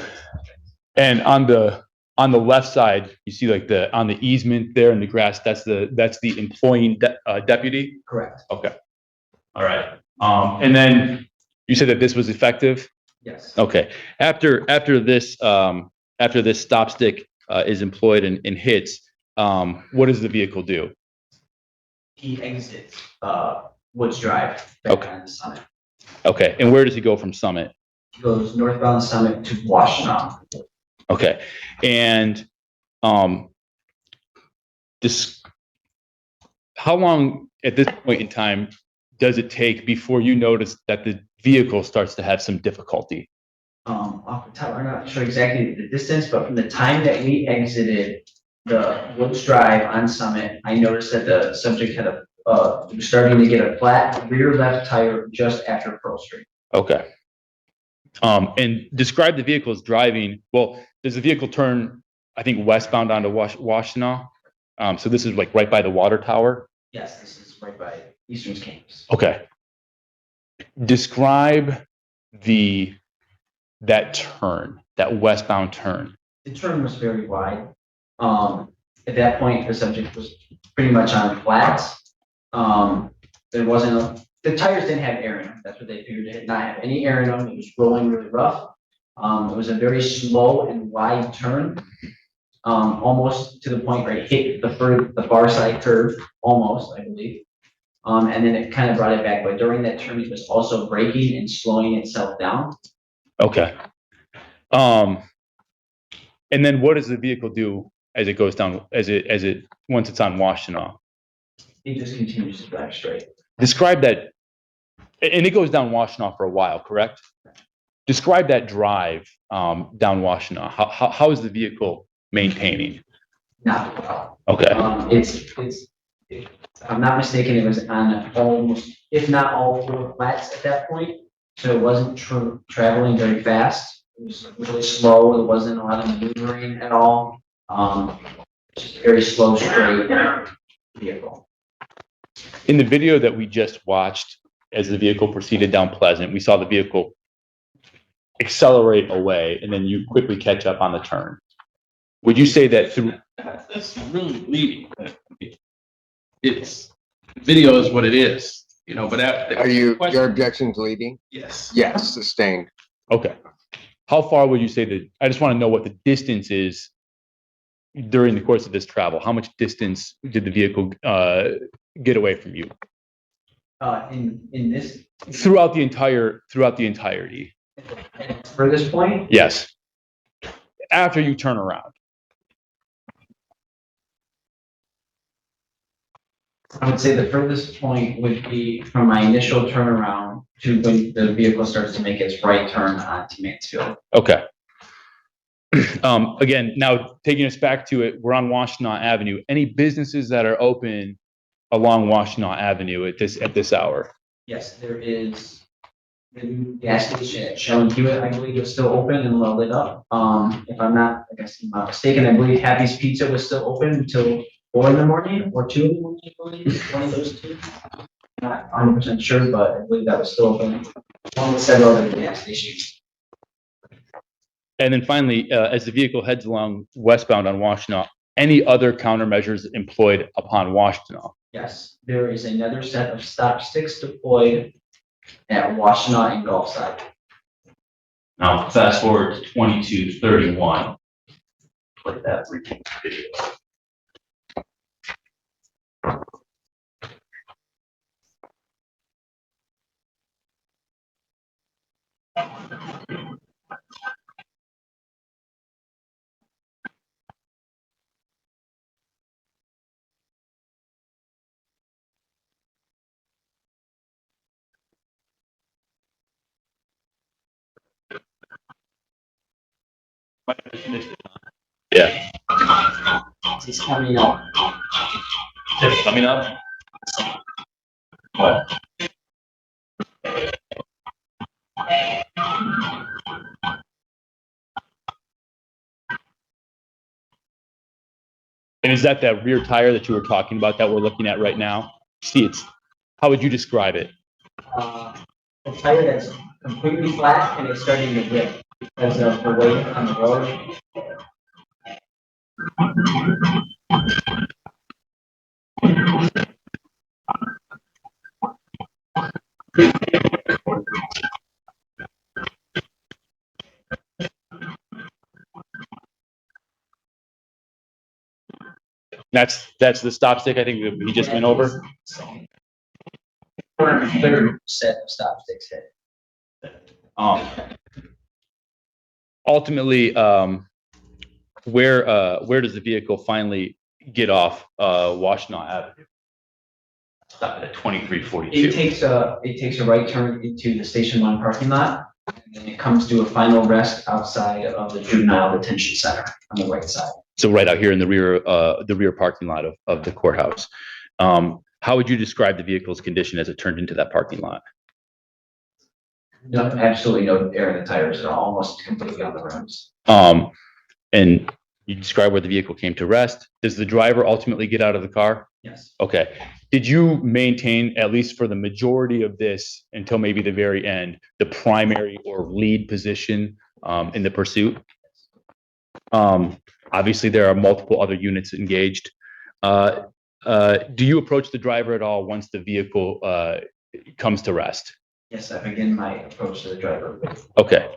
And on the left side, you see like on the easement there in the grass, that's the employing deputy? Correct, Okay. All right. And then you said that this was effective? yes. Okay. After this stop stick is employed and hits, what does the vehicle do? He exits, Woods Drive. back Okay. on the Summit. Okay. And where does he go from Summit? He goes northbound Summit to Washington. Okay. And this, how long at this point in time does it take before you notice that the vehicle starts to have some difficulty? Off the top, I'm not sure exactly the distance, but from the time that we exited the Woods Drive on Summit, I noticed that the subject had was starting to get a flat rear left tire just after Pearl Street. Okay. And describe the vehicle's driving. Well, does the vehicle turn, I think, westbound onto Washtenaw? So this is like right by the water tower? Yes, this is right by Eastern's campus. Okay. Describe that turn, that westbound turn. The turn was very wide. At that point, the subject was pretty much on flats. There wasn't the tires didn't have air in them. That's what they figured. It did not have any air in them. It was rolling really rough. It was a very slow and wide turn. Almost to the point where it hit the far side curve, almost, I believe. And then it kind of brought it back. But during that turn, it was also braking and slowing itself down. Okay. And then what does the vehicle do as it goes down, once it's on Washtenaw? It just continues to drive straight. Describe that, and it goes down Washtenaw for a while, correct? Describe that drive down Washtenaw. How is the vehicle maintaining? Not well. Okay. If I'm not mistaken, it was on almost, if not all four flats at that point. So it wasn't traveling very fast. It was really slow. There wasn't a lot of maneuvering at all. Just very slow, straight vehicle. In the video that we just watched, as the vehicle proceeded down Pleasant, we saw the vehicle accelerate away, and then you quickly catch up on the turn. Would you say that through? That's really leading. It's, video is what it is, you know, but Are your objections leading? Yes. Yes, sustained. Okay. How far would you say that? I just want to know what the distance is during the course of this travel. How much distance did the vehicle get away from you? In this, Throughout the entirety. for this point, Yes. After you turn around. I would say the furthest point would be from my initial turnaround to when the vehicle starts to make its right turn onto Mansfield. Okay. Again, now taking us back to it, we're on Washtenaw Avenue. Any businesses that are open along Washtenaw Avenue at this hour? Yes, there is the new gas station at Shell and Hewitt, I believe, is still open and lit up. If I'm not, I guess I'm not mistaken, I believe Happy's Pizza was still open until 4 in the morning or 2 in the morning, I believe, one of those two. Not 100% sure, but I believe that was still open. Along with several other gas stations. And then finally, as the vehicle heads along westbound on Washtenaw, any other countermeasures employed upon Washtenaw? Yes, there is another set of stop sticks deployed at Washtenaw and Gulfside. Now, fast forward to 2231. Play that routine video. Yeah. It's coming up. It's coming up. What? And is that rear tire that you were talking about that we're looking at right now? See, how would you describe it? A tire that's completely flat and it's starting to rip because of the weight on the road. That's the stop stick I think that he just went over. Third set of stop sticks hit. Ultimately, where does the vehicle finally get off Washtenaw Avenue? Stop at 2342. It takes a right turn into the Station 1 parking lot, and then it comes to a final rest outside of the juvenile detention center on the right side. So right out here in the rear parking lot of the courthouse. How would you describe the vehicle's condition as it turned into that parking lot? No, absolutely no air in the tires at all, almost completely on the rims. And you describe where the vehicle came to rest. Does the driver ultimately get out of the car? Yes. Okay. Did you maintain, at least for the majority of this until maybe the very end, the primary or lead position in the pursuit? Obviously, there are multiple other units engaged. Do you approach the driver at all once the vehicle comes to rest? Yes, I begin my approach to the driver. Okay.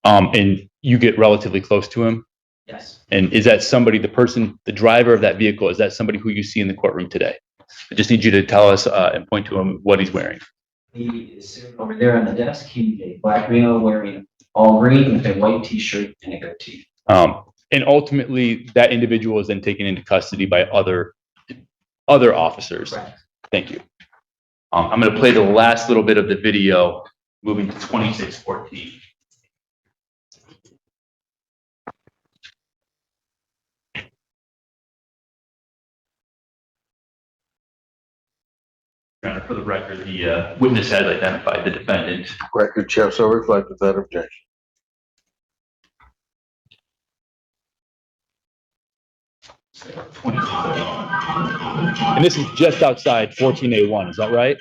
And you get relatively close to him? Yes. And is that somebody, the driver of that vehicle, is that somebody who you see in the courtroom today? I just need you to tell us and point to him what he's wearing. He is sitting over there on the desk. He's a black male wearing all green with a white t-shirt and a goatee. And ultimately, that individual is then taken into custody by other officers. Correct. Thank you. I'm going to play the last little bit of the video, moving to 2614. For the record, the witness has identified the defendant. Record shall so reflect without objection. And this is just outside 14A1, is that right?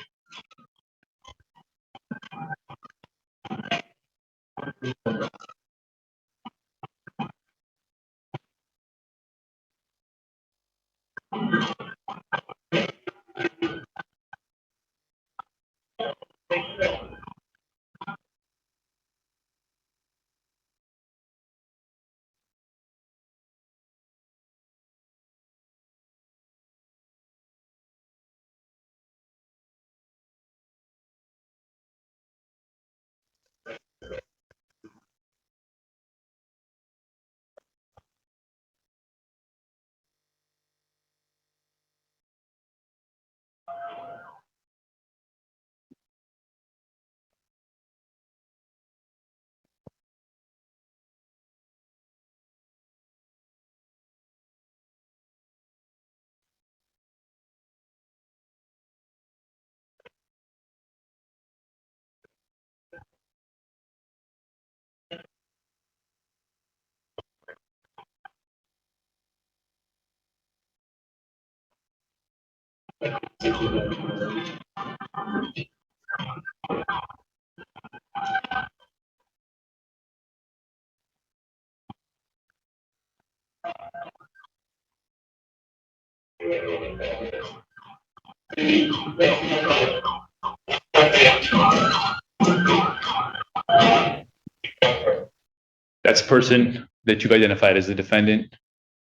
That's the person that you've identified as the defendant.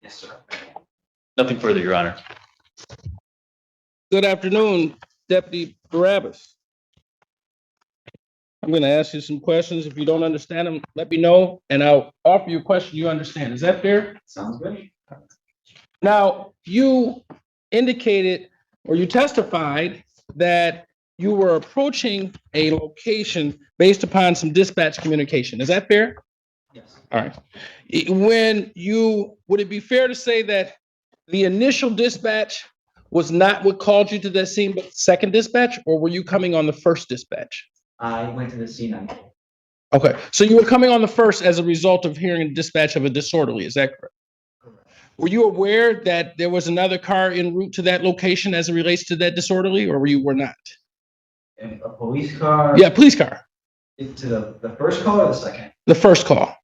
Yes, sir. Nothing further, Your Honor. Good afternoon, Deputy Barabus. I'm going to ask you some questions. If you don't understand them, let me know, and I'll offer you a question you understand. Is that fair? Sounds good. Now, you indicated, or you testified, that you were approaching a location based upon some dispatch communication. Is that fair? Yes. All right. Would it be fair to say that the initial dispatch was not what called you to that scene, but second dispatch, or were you coming on the first dispatch? I went to the scene. Okay, so you were coming on the first as a result of hearing a dispatch of a disorderly, is that correct? Correct. Were you aware that there was another car en route to that location as it relates to that disorderly, or were not? And a police car? Yeah, police car. To the first call or the second? The first call.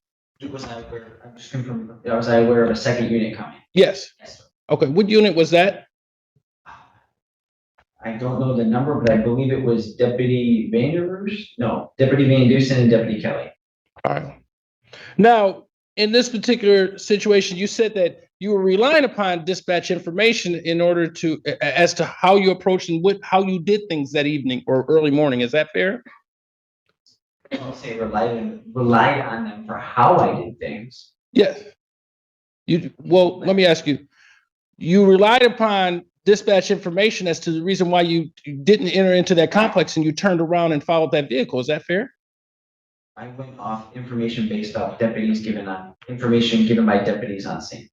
Was I aware, I'm just confirming, was I aware of a second unit coming? Yes. Yes. Okay. What unit was that? I don't know the number, but I believe it was Deputy Vanderroos? No, Deputy Van Dusen and Deputy Kelly. All right. Now, in this particular situation, you said that you were relying upon dispatch information in order to, as to how you approached and how you did things that evening or early morning. Is that fair? I'll say relied on them for how I did things. Yes. Well, let me ask you, you relied upon dispatch information as to the reason why you didn't enter into that complex and you turned around and followed that vehicle. Is that fair? I went off information based off information given by deputies on scene.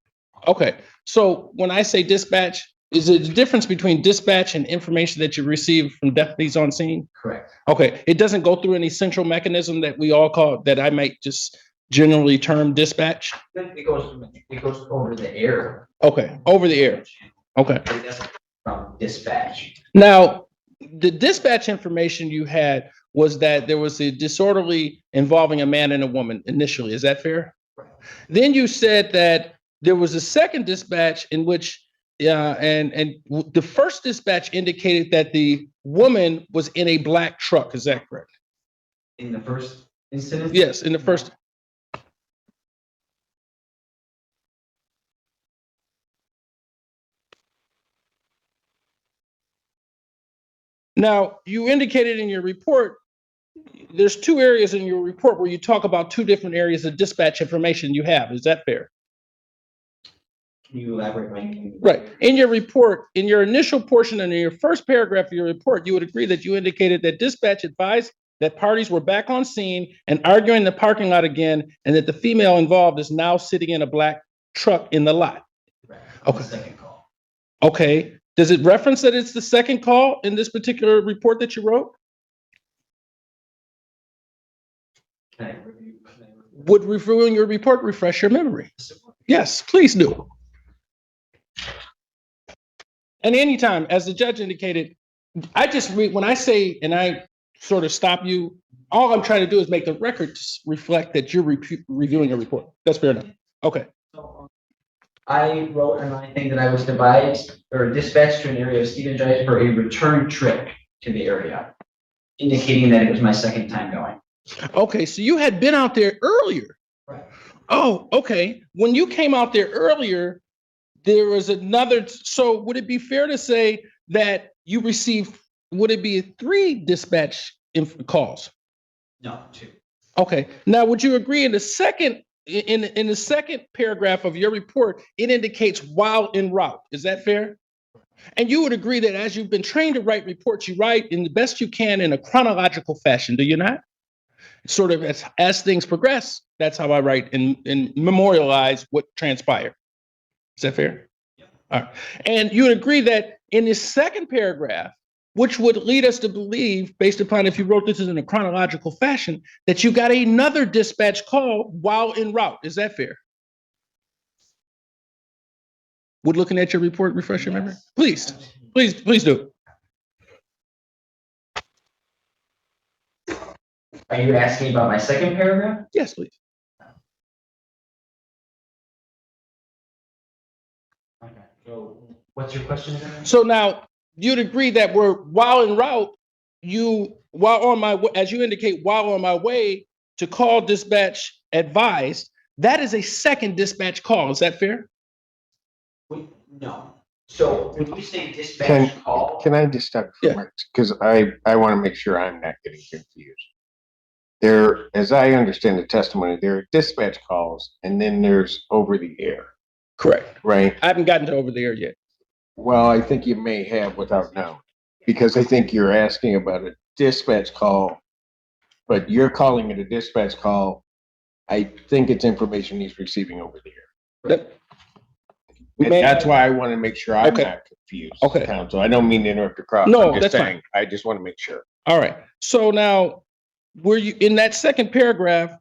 Okay. So when I say dispatch, is it the difference between dispatch and information that you receive from deputies on scene? Correct. Okay. It doesn't go through any central mechanism that we all call, that I might just generally term dispatch? It goes over the air. Okay. Over the air. Okay. From dispatch. Now, the dispatch information you had was that there was a disorderly involving a man and a woman initially. Is that fair? Right. Then you said that there was a second dispatch in which, the first dispatch indicated that the woman was in a black truck. Is that correct? In the first incident? Yes, in the first. Now, you indicated in your report, there's two areas in your report where you talk about two different areas of dispatch information you have. Is that fair? Can you elaborate, Mike? Right. In your report, in your initial portion and in your first paragraph of your report, you would agree that you indicated that dispatch advised that parties were back on scene and arguing in the parking lot again, and that the female involved is now sitting in a black truck in the lot. Right. Okay. The second call. Okay. Does it reference that it's the second call in this particular report that you wrote? Can I review? Would reviewing your report refresh your memory? Yes, please do. And anytime, as the judge indicated, I just read, when I say, and I sort of stop you, all I'm trying to do is make the records reflect that you're reviewing a report. That's fair enough. Okay. I wrote in my thing that I was dispatched to an area of Stephen Drive for a return trip to the area, indicating that it was my second time going. Okay, so you had been out there earlier. Right. Oh, okay. When you came out there earlier, there was another, so would it be fair to say that you received, would it be 3 dispatch calls? No, 2. Okay. Now, would you agree in the second paragraph of your report, it indicates while en route. Is that fair? And you would agree that as you've been trained to write reports, you write in the best you can in a chronological fashion, do you not? Sort of as things progress, that's how I write and memorialize what transpired. Is that fair? Yeah. All right. And you would agree that in this second paragraph, which would lead us to believe, based upon if you wrote this in a chronological fashion, that you got another dispatch call while en route. Is that fair? Would looking at your report refresh your memory? Please, please do. Are you asking about my second paragraph? Yes, please. Okay. So what's your question again? So now you'd agree that we're while en route, as you indicate, while on my way to call dispatch advised, that is a second dispatch call. Is that fair? No. So when you say dispatch call, Can I just stop for Yeah. a minute? Because I want to make sure I'm not getting confused. There, as I understand the testimony, there are dispatch calls and then there's over the air, Correct. right? I haven't gotten to over the air yet. Well, I think you may have without knowing, because I think you're asking about a dispatch call, but you're calling it a dispatch call. I think it's information he's receiving over the air. And that's why I want to make sure I'm Okay. not confused. Okay. Counsel, I don't mean to interrupt your crowd. No, I'm just that's fine. saying, I just want to make sure. All right. So now, were you in that second paragraph?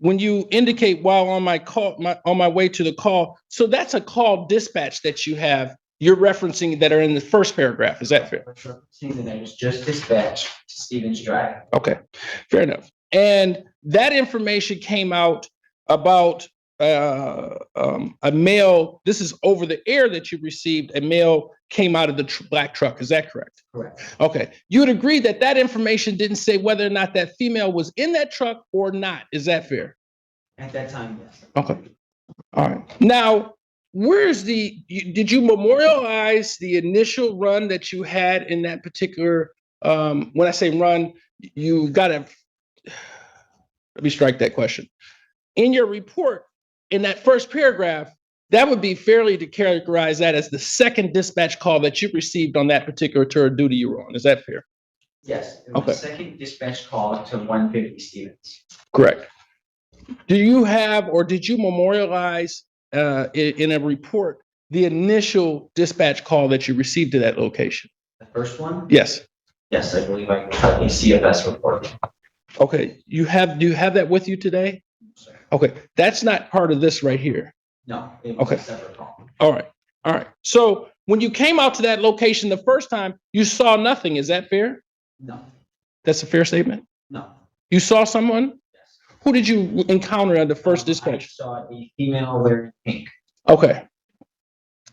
when you indicate while on on my way to the call, so that's a call dispatch that you have, you're referencing that are in the first paragraph. Is that fair? Referencing that I was just dispatched to Stevens Drive. Okay, fair enough. And that information came out about a mail. This is over the air that you received. A mail came out of the black truck. Is that correct? Correct. Okay. You would agree that that information didn't say whether or not that female was in that truck or not. Is that fair? At that time, yes. Okay. All right. Now, did you memorialize the initial run that you had in that particular, when I say run, you got to, let me strike that question. In your report, in that first paragraph, that would be fairly to characterize that as the second dispatch call that you received on that particular tour of duty you were on. Is that fair? Yes, it was the second dispatch call to 150 Stevens. Correct. Do you have, or did you memorialize in a report the initial dispatch call that you received to that location? The first one? Yes. Yes, I believe I got a CFS report. Okay. Do you have that with you today? Sir. Okay. That's not part of this right here. No, it was Okay. a separate call. All right. All right. So when you came out to that location the first time, you saw nothing. Is that fair? No, That's a fair statement? no. You saw someone? Yes. Who did you encounter at the first I dispatch? saw a female wearing pink. Okay.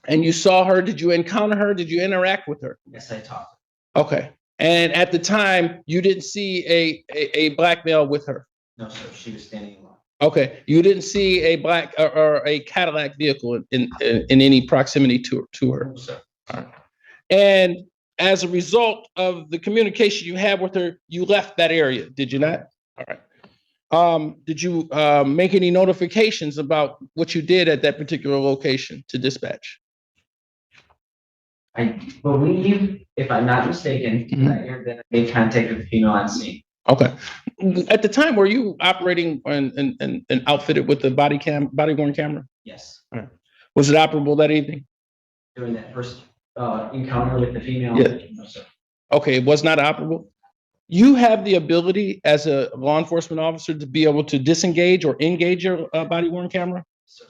And you saw her. Did you encounter her? Did you interact with her? Yes, I talked. Okay. And at the time, you didn't see a black male with her. No, sir, she was standing alone. Okay. You didn't see a black or a Cadillac vehicle in any proximity to her. No, sir. All right. And as a result of the communication you had with her, you left that area, did you not? All right. Did you make any notifications about what you did at that particular location to dispatch? I believe, if I'm not mistaken, I heard that I made contact with the female on scene. Okay. At the time, were you operating and outfitted with the body worn camera? Yes, Was it operable that evening? during that first encounter with the female. Yeah. No, sir. Okay, it was not operable. You have the ability as a law enforcement officer to be able to disengage or engage your body worn camera. Sir.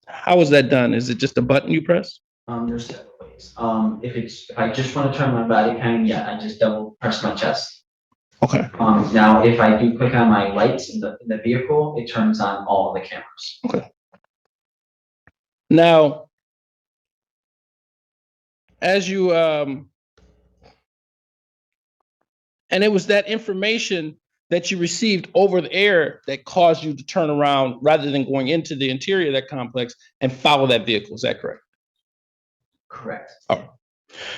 How is that done? Is it just a button you press? There's several ways. If I just want to turn my body cam, yeah, I just double press my chest. Okay. Now, if I do click on my lights in the vehicle, it turns on all of the cameras. Okay. Now, as you and it was that information that you received over the air that caused you to turn around rather than going into the interior of that complex and follow that vehicle. Is that correct? Correct. All right.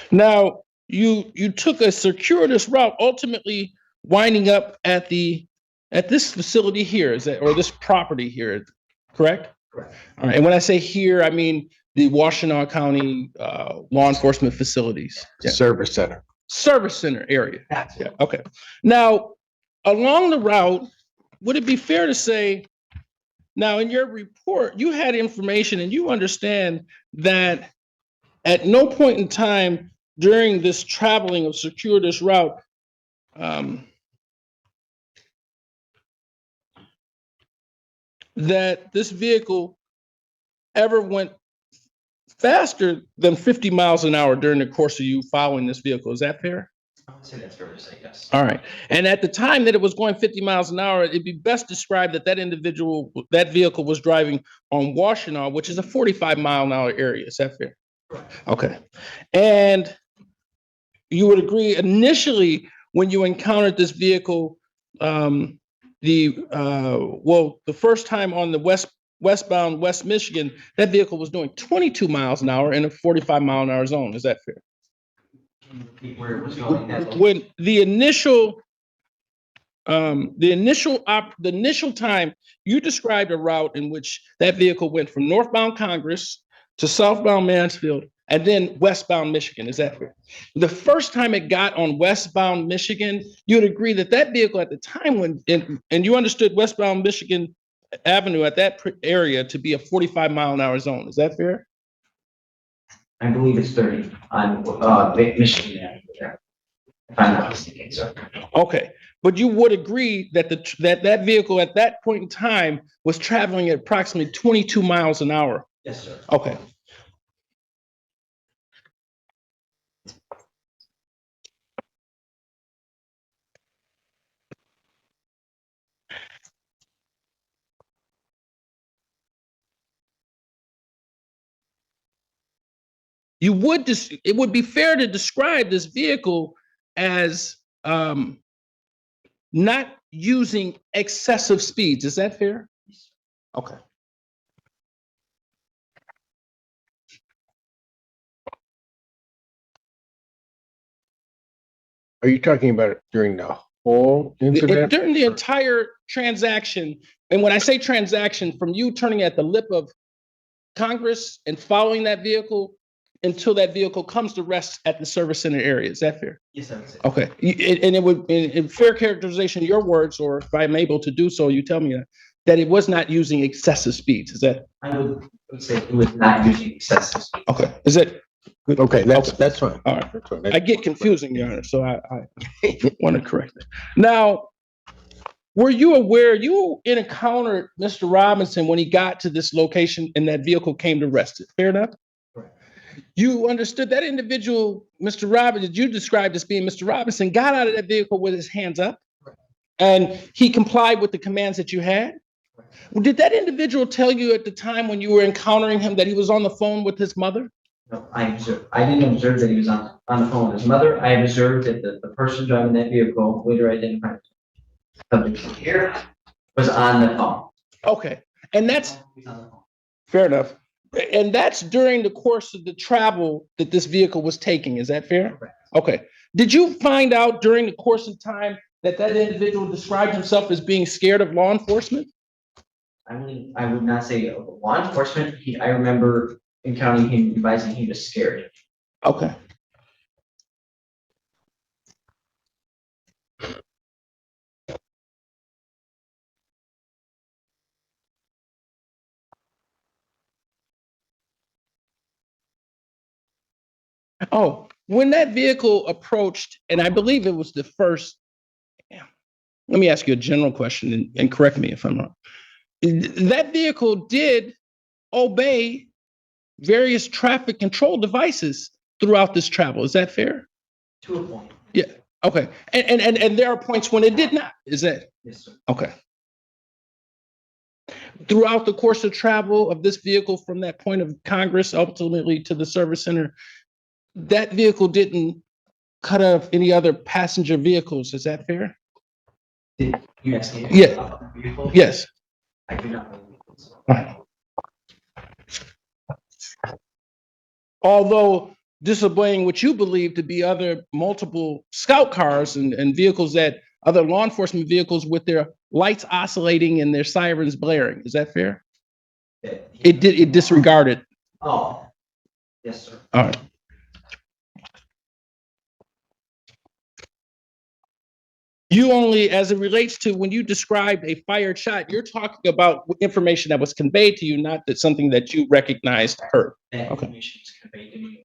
Now, you took a circuitous route, ultimately winding up at this facility here, or this property here, correct? Correct. All right. And when I say here, I mean the Washtenaw County law enforcement facilities. Yeah. Service center. Service center area. Yeah. Okay. Now, along the route, would it be fair to say, now in your report, you had information and you understand that at no point in time during this traveling of circuitous route, that this vehicle ever went faster than 50 miles an hour during the course of you following this vehicle. Is that fair? I would say that's fair to say, yes. All right. And at the time that it was going 50 miles an hour, it'd be best described that that vehicle was driving on Washtenaw, which is a 45-mile-an-hour area. Is that fair? Correct. Okay. And you would agree initially when you encountered this vehicle, the first time on the westbound West Michigan, that vehicle was doing 22 miles an hour in a 45-mile-an-hour zone. Is that fair? Where it was going. When the initial time you described a route in which that vehicle went from northbound Congress to southbound Mansfield and then westbound Michigan. Is that fair? The first time it got on westbound Michigan, you'd agree that that vehicle at the time and you understood westbound Michigan Avenue at that area to be a 45-mile-an-hour zone. Is that fair? I believe it's 30 on Michigan Avenue. if I'm not mistaken, sir. Okay, but you would agree that that vehicle at that point in time was traveling at approximately 22 miles an hour? Yes, sir. Okay. It would be fair to describe this vehicle as not using excessive speeds. Is that fair? Okay. Are you talking about it during the whole incident? During the entire transaction, and when I say transaction, from you turning at the lip of Congress and following that vehicle until that vehicle comes to rest at the service center area. Is that fair? Yes, I would say. Okay. And it would, in fair characterization, your words, or if I'm able to do so, you tell me that it was not using excessive speeds. Is that? I would say it was not using excessive speed. Okay. Is that? Okay, that's fine. All right. That's fine. I get confusing, Your Honor, so I want to correct it. Now, were you aware you encountered Mr. Robinson when he got to this location and that vehicle came to rest? Fair enough? Correct. You understood that individual, Mr. Robinson, you described as being Mr. Robinson, got out of that vehicle with his hands up, and he complied with the commands that you had? Well, did that individual tell you at the time when you were encountering him that he was on the phone with his mother? No, I didn't observe that he was on the phone with his mother. I observed that the person driving that vehicle, later identified subject here, was on the phone. Okay, and that's He's on the phone. fair enough. And that's during the course of the travel that this vehicle was taking. Is that fair? Correct. Okay. Did you find out during the course of time that that individual described himself as being scared of law enforcement? I would not say law enforcement. I remember encountering him advising he was scared. Okay. Oh, when that vehicle approached, and I believe it was the first, let me ask you a general question and correct me if I'm wrong. That vehicle did obey various traffic control devices throughout this travel. Is that fair? To a point. Yeah. Okay. And there are points when it did not. Is that? Yes, sir. Okay. Throughout the course of travel of this vehicle from that point of Congress ultimately to the service center, that vehicle didn't cut off any other passenger vehicles. Is that fair? Did you ask me? Yeah. About the vehicle? Yes. I do not believe so. All right. Although disobeying what you believe to be other multiple scout cars and vehicles that other law enforcement vehicles with their lights oscillating and their sirens blaring. Is that fair? It disregarded. Oh, yes, sir. All right. You only, as it relates to when you described a fired shot, you're talking about information that was conveyed to you, not that something that you recognized hurt. That Okay. information is conveyed to me.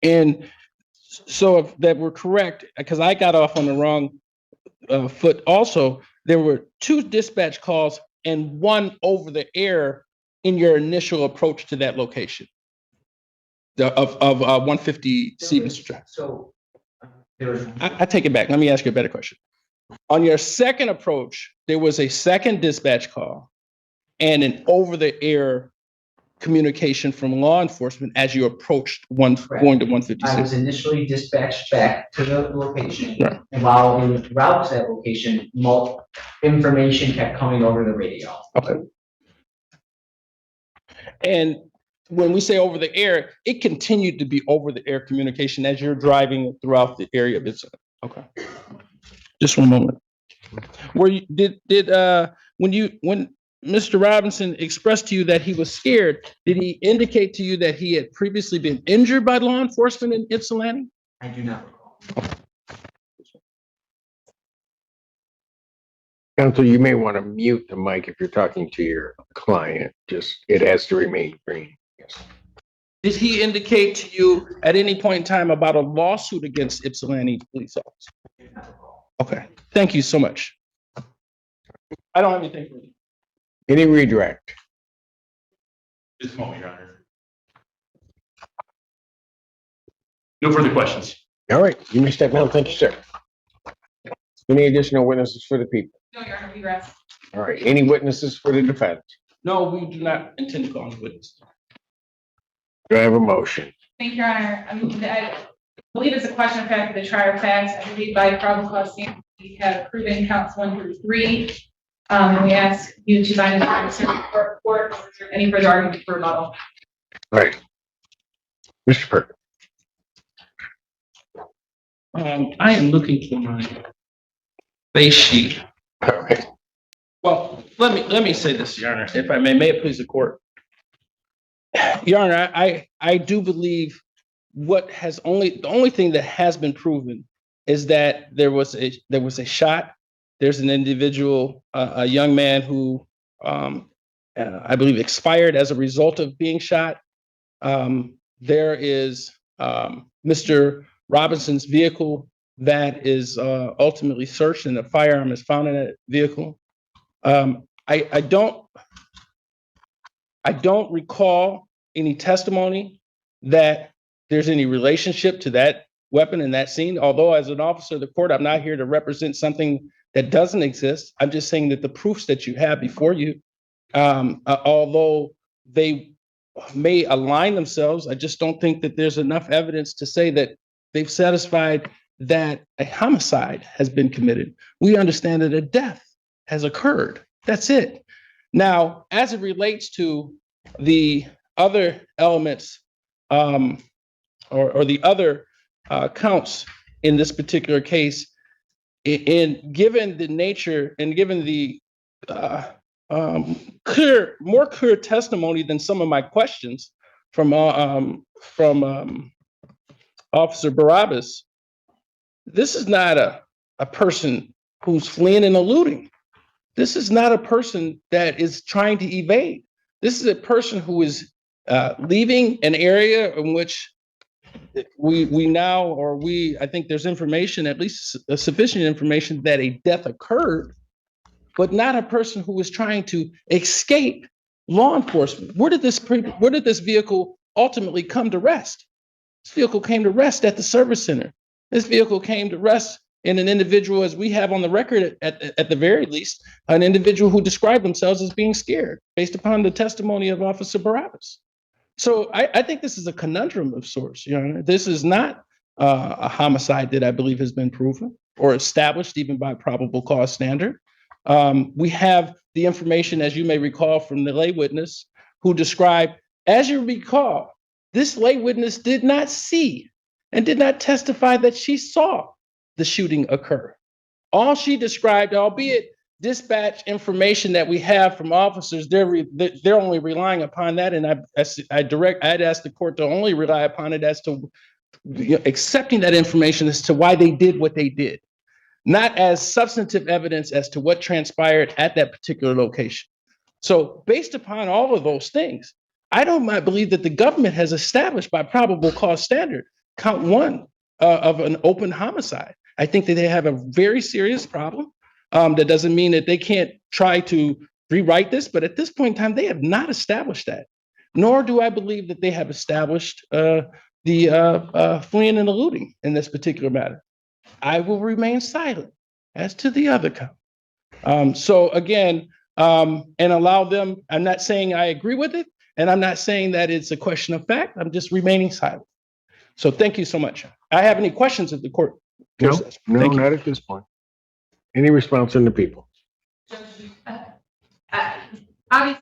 And so if that were correct, because I got off on the wrong foot also, there were 2 dispatch calls and 1 over the air in your initial approach to that location of 150 Stevens Drive. So there was. I take it back. Let me ask you a better question. On your second approach, there was a second dispatch call and an over-the-air communication from law enforcement as you approached going to I 156. was initially dispatched back to the location. Right. And while en route to that location, information kept coming over the radio. Okay. And when we say over the air, it continued to be over the air communication as you're driving throughout the area of incident. Okay. Just one moment. Were you, when Mr. Robinson expressed to you that he was scared, did he indicate to you that he had previously been injured by law enforcement in Ypsilanti? I do not recall. Counsel, you may want to mute the mic if you're talking to your client. Just, it has to remain green. Yes. Did he indicate to you at any point in time about a lawsuit against Ypsilanti police officer? Okay, thank you so much. I don't have anything for you. Any redirect? Just a moment, Your Honor. No further questions. All right, you may step down. Thank you, sir. Any additional witnesses for the people? No, Your Honor, we rest. All right, any witnesses for the defense? No, we do not intend to call any witness. Do I have a motion? Thank you, Your Honor. I believe it's a question of fact for the trier facts. I believe by probable cause standard, we have proven counts 1 through 3. And we ask you to bind the report, or is there any further argument for rebuttal? All right. Mr. Perkins. I am looking for my face sheet. All right. Well, let me say this, Your Honor, if I may it please the court. Your Honor, I do believe the only thing that has been proven is that there was a shot. There's an individual, a young man who I believe expired as a result of being shot. There is Mr. Robinson's vehicle that is ultimately searched and a firearm is found in that vehicle. I don't recall any testimony that there's any relationship to that weapon in that scene. Although as an officer of the court, I'm not here to represent something that doesn't exist. I'm just saying that the proofs that you have before you, although they may align themselves, I just don't think that there's enough evidence to say that they've satisfied that a homicide has been committed. We understand that a death has occurred. That's it. Now, as it relates to the other elements or the other counts in this particular case, given the nature and given the more clear testimony than some of my questions from Officer Barabus, this is not a person who's fleeing and eluding. This is not a person that is trying to evade. This is a person who is leaving an area in which I think there's information, at least sufficient information, that a death occurred, but not a person who was trying to escape law enforcement. Where did this vehicle ultimately come to rest? This vehicle came to rest at the service center. This vehicle came to rest in an individual, as we have on the record at the very least, an individual who described themselves as being scared based upon the testimony of Officer Barabus. So I think this is a conundrum of sorts, Your Honor. This is not a homicide that I believe has been proven or established even by probable cause standard. We have the information, as you may recall, from the lay witness who described, as you recall, this lay witness did not see and did not testify that she saw the shooting occur. All she described, albeit dispatch information that we have from officers, they're only relying upon that, and I'd ask the court to only rely upon it as to accepting that information as to why they did what they did, not as substantive evidence as to what transpired at that particular location. So based upon all of those things, I don't believe that the government has established by probable cause standard count 1 of an open homicide. I think that they have a very serious problem. That doesn't mean that they can't try to rewrite this, but at this point in time, they have not established that. Nor do I believe that they have established the fleeing and eluding in this particular matter. I will remain silent as to the other count. So again, and allow them, I'm not saying I agree with it, and I'm not saying that it's a question of fact, I'm just remaining silent. So thank you so much. I have any questions of the court? No, not at this point. Any response from the people? Obviously,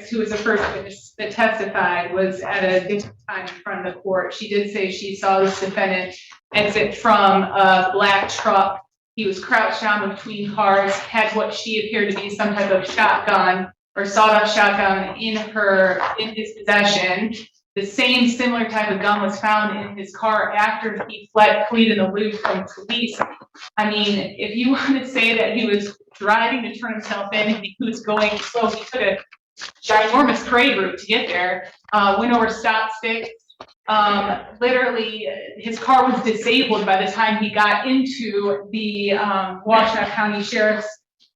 who was the first witness that testified was at a different time in front of the court. She did say she saw this defendant exit from a black truck. He was crouched down between cars, had what she appeared to be some type of shotgun or sawed-off shotgun in his possession. The same similar type of gun was found in his car after he fled and eluded from police. I mean, if you want to say that he was driving to turn himself in and he was going slow, he could have ginormous parade route to get there, went over stop sticks. Literally, his car was disabled by the time he got into the Washtenaw County Sheriff's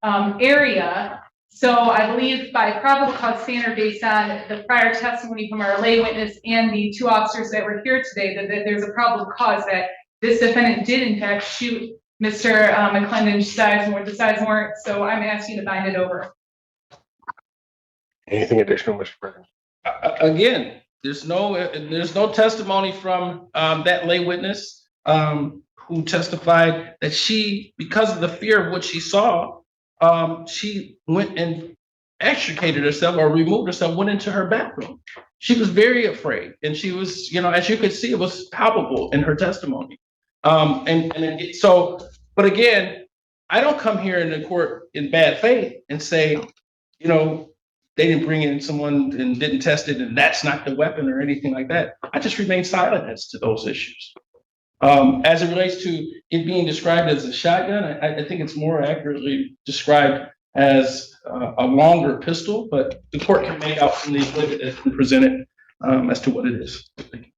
area. So I believe by probable cause standard, based on the prior testimony from our lay witness and the 2 officers that were here today, that there's a probable cause that this defendant did in fact shoot Mr. McClendon's size warrant. So I'm asking to bind it over. Anything additional, Mr. President? Again, there's no testimony from that lay witness who testified that she, because of the fear of what she saw, she went and extricated herself or removed herself, went into her bathroom. She was very afraid, and she was, as you could see, it was palpable in her testimony. But again, I don't come here in the court in bad faith and say, they didn't bring in someone and didn't test it, and that's not the weapon or anything like that. I just remain silent as to those issues. As it relates to it being described as a shotgun, I think it's more accurately described as a longer pistol, but the court can make out from the exhibit that's been presented as to what it is.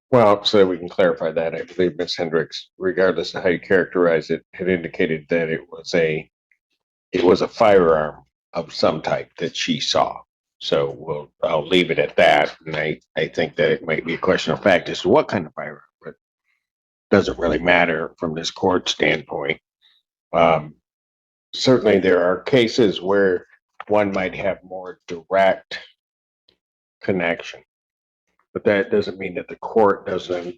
Well, so we can clarify that, I believe Ms. Hendricks, regardless of how you characterize it, had indicated that it was a firearm of some type that she saw. So I'll leave it at that. And I think that it might be a question of fact as to what kind of firearm, but doesn't really matter from this court standpoint. Certainly there are cases where one might have more direct connection, but that doesn't mean that the court doesn't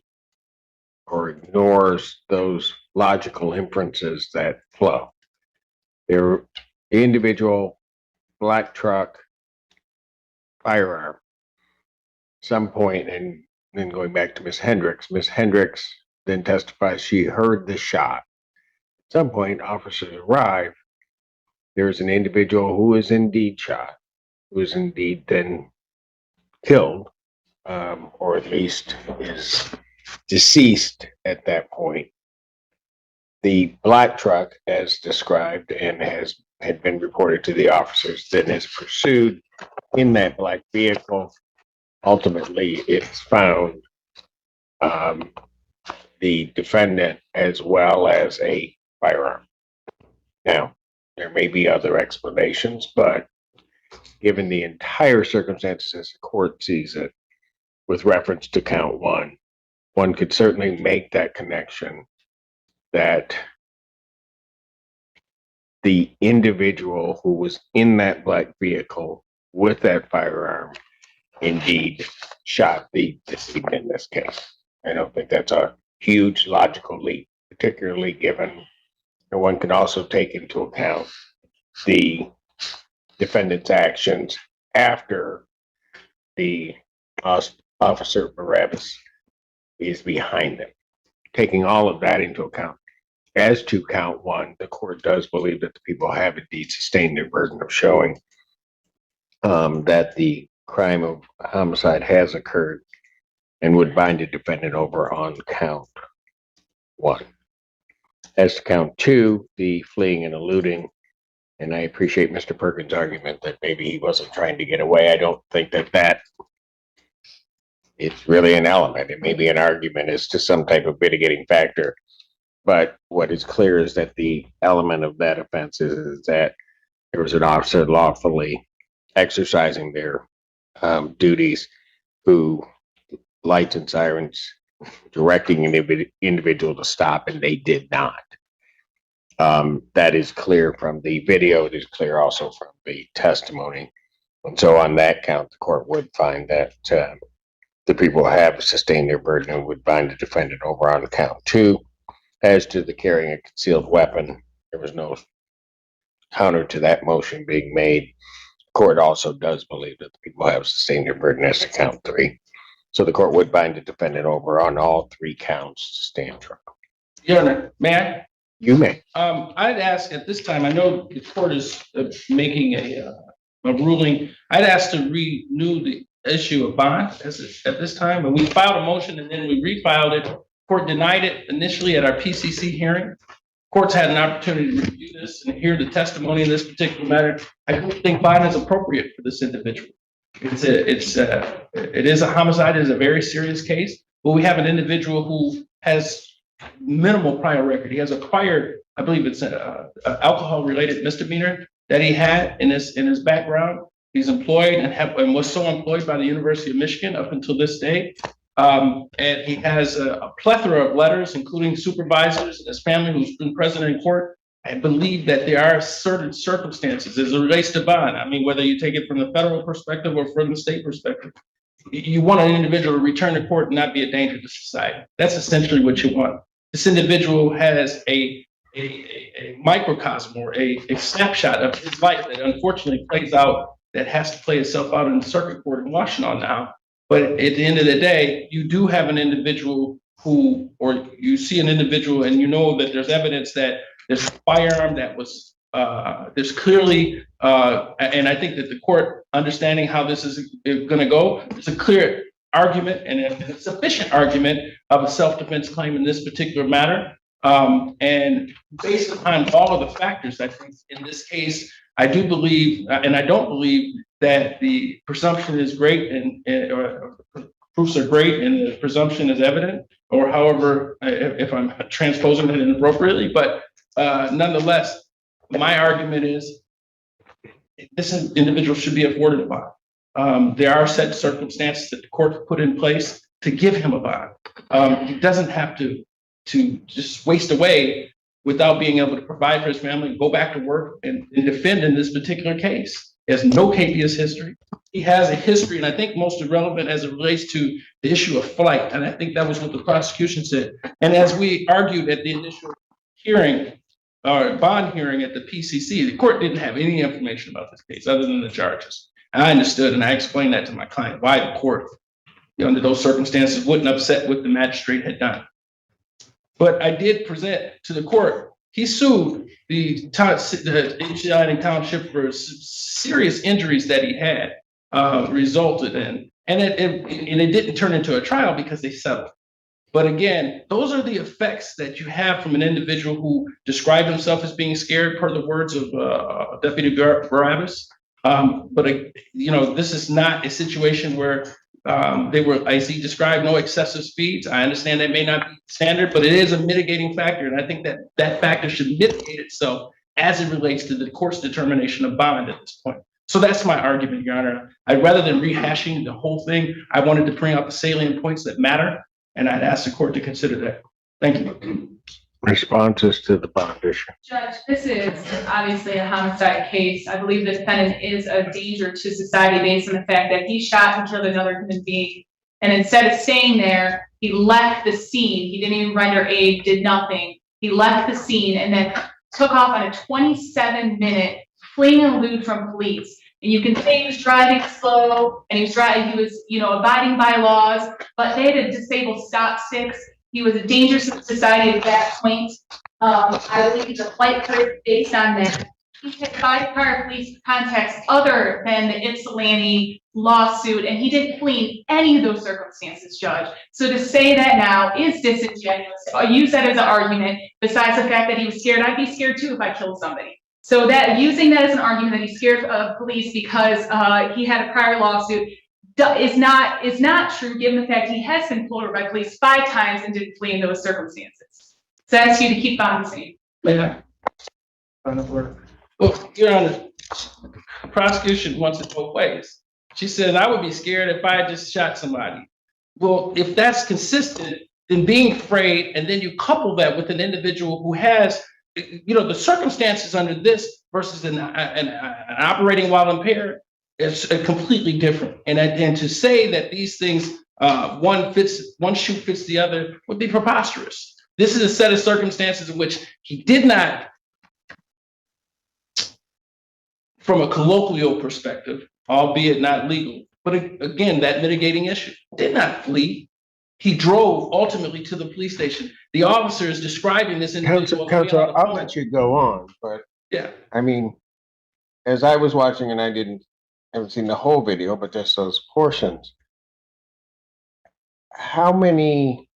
or ignores those logical inferences that flow. The individual black truck firearm, some point, and then going back to Ms. Hendricks then testifies she heard the shot. At some point, officers arrive. There's an individual who is indeed shot, who is indeed then killed, or at least is deceased at that point. The black truck, as described and had been reported to the officers, then is pursued in that black vehicle. Ultimately, it's found the defendant as well as a firearm. Now, there may be other explanations, but given the entire circumstances as the court sees it, with reference to count one could certainly make that connection that the individual who was in that black vehicle with that firearm indeed shot the decedent in this case. I don't think that's a huge logical leap, particularly given that one can also take into account the defendant's actions after the officer Barabus is behind them. Taking all of that into account, as to count one, the court does believe that the people have indeed sustained their burden of showing that the crime of homicide has occurred and would bind a defendant over on count one. As to count two, the fleeing and eluding, and I appreciate Mr. Perkins' argument that maybe he wasn't trying to get away. I don't think that it's really an element. It may be an argument as to some type of mitigating factor, but what is clear is that the element of that offense is that there was an officer lawfully exercising their duties who lights and sirens directing an individual to stop, and they did not. That is clear from the video. It is clear also from the testimony. And so on that count, the court would find that the people have sustained their burden and would bind the defendant over on count two. As to the carrying a concealed weapon, there was no counter to that motion being made. The court also does believe that the people have sustained their burden as to count three. So the court would bind the defendant over on all three counts to stand trial. Your Honor, may I? You may. I'd ask at this time, I know the court is making a ruling. I'd ask to renew the issue of bond at this time. And we filed a motion and then we refiled it. Court denied it initially at our PCC hearing. Courts had an opportunity to review this and hear the testimony in this particular matter. I don't think bond is appropriate for this individual. it is a homicide. It is a very serious case, but we have an individual who has minimal prior record. He has acquired, I believe it's a alcohol-related misdemeanor that he had in his background. He's employed and was so employed by the University of Michigan up until this day. And he has a plethora of letters, including supervisors and his family who's been present in court. I believe that there are certain circumstances as it relates to bond. I mean, whether you take it from the federal perspective or from the state perspective, you want an individual to return to court and not be a danger to society. That's essentially what you want. This individual has a microcosm or a snapshot of his life that unfortunately plays out, that has to play itself out in the circuit court in Washington now. But at the end of the day, you do have an individual who, or you see an individual and you know that there's evidence that there's a firearm that was, there's clearly, and I think that the court, understanding how this is going to go, it's a clear argument and a sufficient argument of a self-defense claim in this particular matter. And based upon all of the factors, I think in this case, I do believe, and I don't believe that the presumption is great or proofs are great and the presumption is evident, or however, if I'm transposing it inappropriately, but nonetheless, my argument is this individual should be afforded a bond. There are set circumstances that the court put in place to give him a bond. He doesn't have to just waste away without being able to provide for his family, go back to work and defend in this particular case. He has no habeas history. He has a history, and I think most relevant as it relates to the issue of flight. And I think that was what the prosecution said. And as we argued at the initial hearing, or bond hearing at the PCC, the court didn't have any information about this case other than the charges. And I understood, and I explained that to my client, why the court, under those circumstances, wouldn't upset what the magistrate had done. But I did present to the court, he sued the H.C. Township for serious injuries that he had resulted in. And it didn't turn into a trial because they settled. But again, those are the effects that you have from an individual who described himself as being scared, per the words of Deputy Barabus. But this is not a situation where they were, as he described, no excessive speeds. I understand that may not be standard, but it is a mitigating factor. And I think that that factor should mitigate itself as it relates to the court's determination of bond at this point. So that's my argument, Your Honor. Rather than rehashing the whole thing, I wanted to bring out the salient points that matter. And I'd ask the court to consider that. Thank you. Responses to the bond issue. Judge, this is obviously a homicide case. I believe the defendant is a danger to society based on the fact that he shot and killed another human being. And instead of staying there, he left the scene. He didn't even render aid, did nothing. He left the scene and then took off on a 27-minute fleeing and elude from police. And you can say he was driving slow and he was abiding by laws, but they had to disable stop sticks. He was a danger to society at that point. I believe he's a flight risk based on that. He had 5 prior police contacts other than the Ypsilanti lawsuit, and he didn't flee in any of those circumstances, Judge. So to say that now is disingenuous. I'll use that as an argument, besides the fact that he was scared. I'd be scared too if I killed somebody. So that using that as an argument that he's scared of police because he had a prior lawsuit is not true, given the fact he has been pulled over by police 5 times and didn't flee in those circumstances. So I ask you to keep on the same. Yeah. Well, Your Honor, the prosecution wants it both ways. She said, I would be scared if I had just shot somebody. Well, if that's consistent, then being afraid, and then you couple that with an individual who has, the circumstances under this versus an operating while impaired is completely different. And to say that these things, one shoe fits the other would be preposterous. This is a set of circumstances in which he did not, from a colloquial perspective, albeit not legal, but again, that mitigating issue, did not flee. He drove ultimately to the police station. The officer is describing this individual. Counsel, I'll let you go on, but yeah, I mean, as I was watching, and I haven't seen the whole video, but just those portions. How many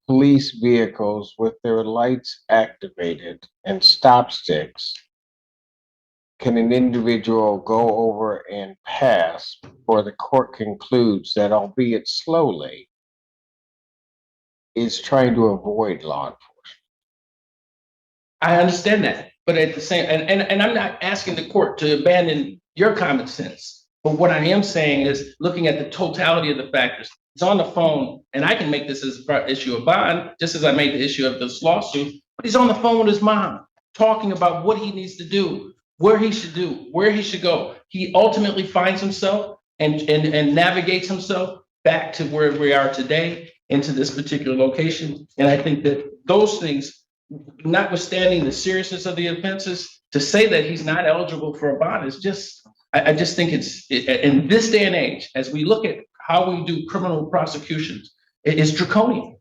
police vehicles with their lights activated and stop sticks can an individual go over and pass before the court concludes that, albeit slowly, is trying to avoid law enforcement? I understand that, but at the same, and I'm not asking the court to abandon your common sense. But what I am saying is looking at the totality of the factors. He's on the phone, and I can make this as an issue of bond, just as I made the issue of this lawsuit, but he's on the phone with his mom, talking about what he needs to do, where he should do, where he should go. He ultimately finds himself and navigates himself back to where we are today, into this particular location. And I think that those things, notwithstanding the seriousness of the offenses, to say that he's not eligible for a bond is just, I just think in this day and age, as we look at how we do criminal prosecutions, it is draconian.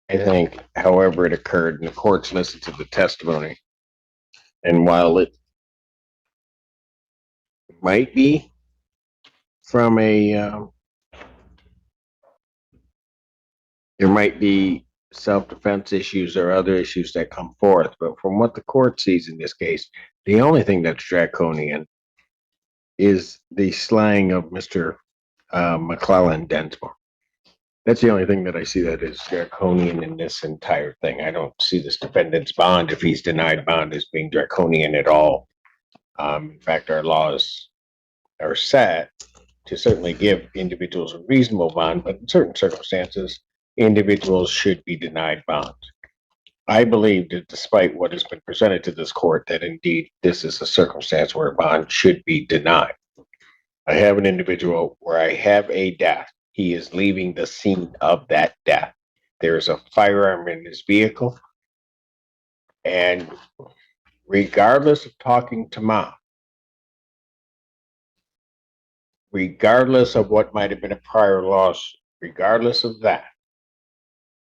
I think, however it occurred, and the courts listened to the testimony, and while it might be from there might be self-defense issues or other issues that come forth, but from what the court sees in this case, the only thing that's draconian is the slaying of Mr. McClellan Densmore. That's the only thing that I see that is draconian in this entire thing. I don't see this defendant's bond, if he's denied bond, as being draconian at all. In fact, our laws are set to certainly give individuals a reasonable bond, but in certain circumstances, individuals should be denied bond. I believe that despite what has been presented to this court, that indeed this is a circumstance where a bond should be denied. I have an individual where I have a death. He is leaving the scene of that death. There's a firearm in his vehicle. And regardless of talking to mom, regardless of what might have been a prior loss, regardless of that,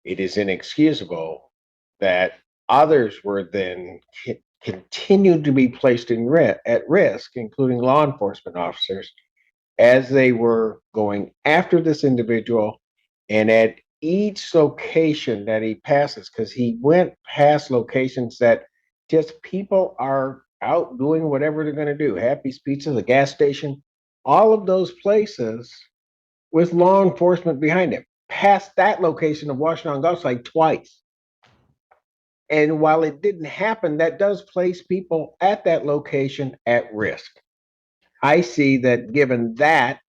it is inexcusable that others were then continued to be placed at risk, including law enforcement officers, as they were going after this individual, and at each location that he passes, because he went past locations that just people are out doing whatever they're going to do. Happy's Pizza, the gas station, all of those places with law enforcement behind him. Past that location of Washington Golf Site twice. And while it didn't happen, that does place people at that location at risk. I see that given that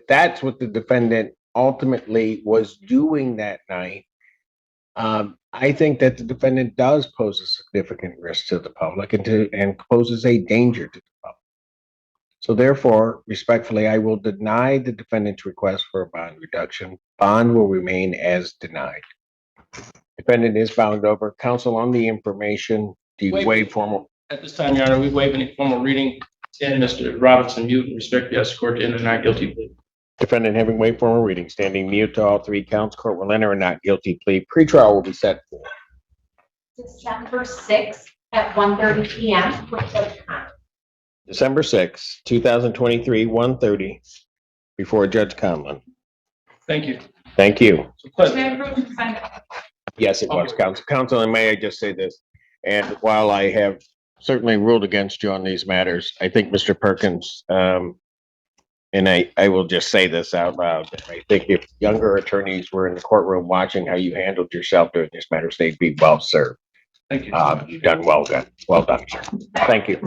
that's what the defendant ultimately was doing that night, I think that the defendant does pose a significant risk to the public and poses a danger to the public. So therefore, respectfully, I will deny the defendant's request for a bond reduction. Bond will remain as denied. Defendant is bound over. Counsel, on the information, do you waive formal? At this time, Your Honor, we waive any formal reading. Stand Mr. Robinson mute and respect the escort court to enter not guilty plea. Defendant having waived formal reading, standing mute to all three counts. Court will enter a not guilty plea. Pretrial will be set for December 6th at 1:30 p.m. with Judge Conlon. December 6, 2023, 1:30 before Judge Conlon. Thank you. Thank you. May I approve consent? Yes, it was, Counsel. Counsel, and may I just say this? And while I have certainly ruled against you on these matters, I think Mr. Perkins, and I will just say this out loud, I think if younger attorneys were in the courtroom watching how you handled yourself during these matters, they'd be well served. Thank you. You've done well done. Well done, sir. Thank you.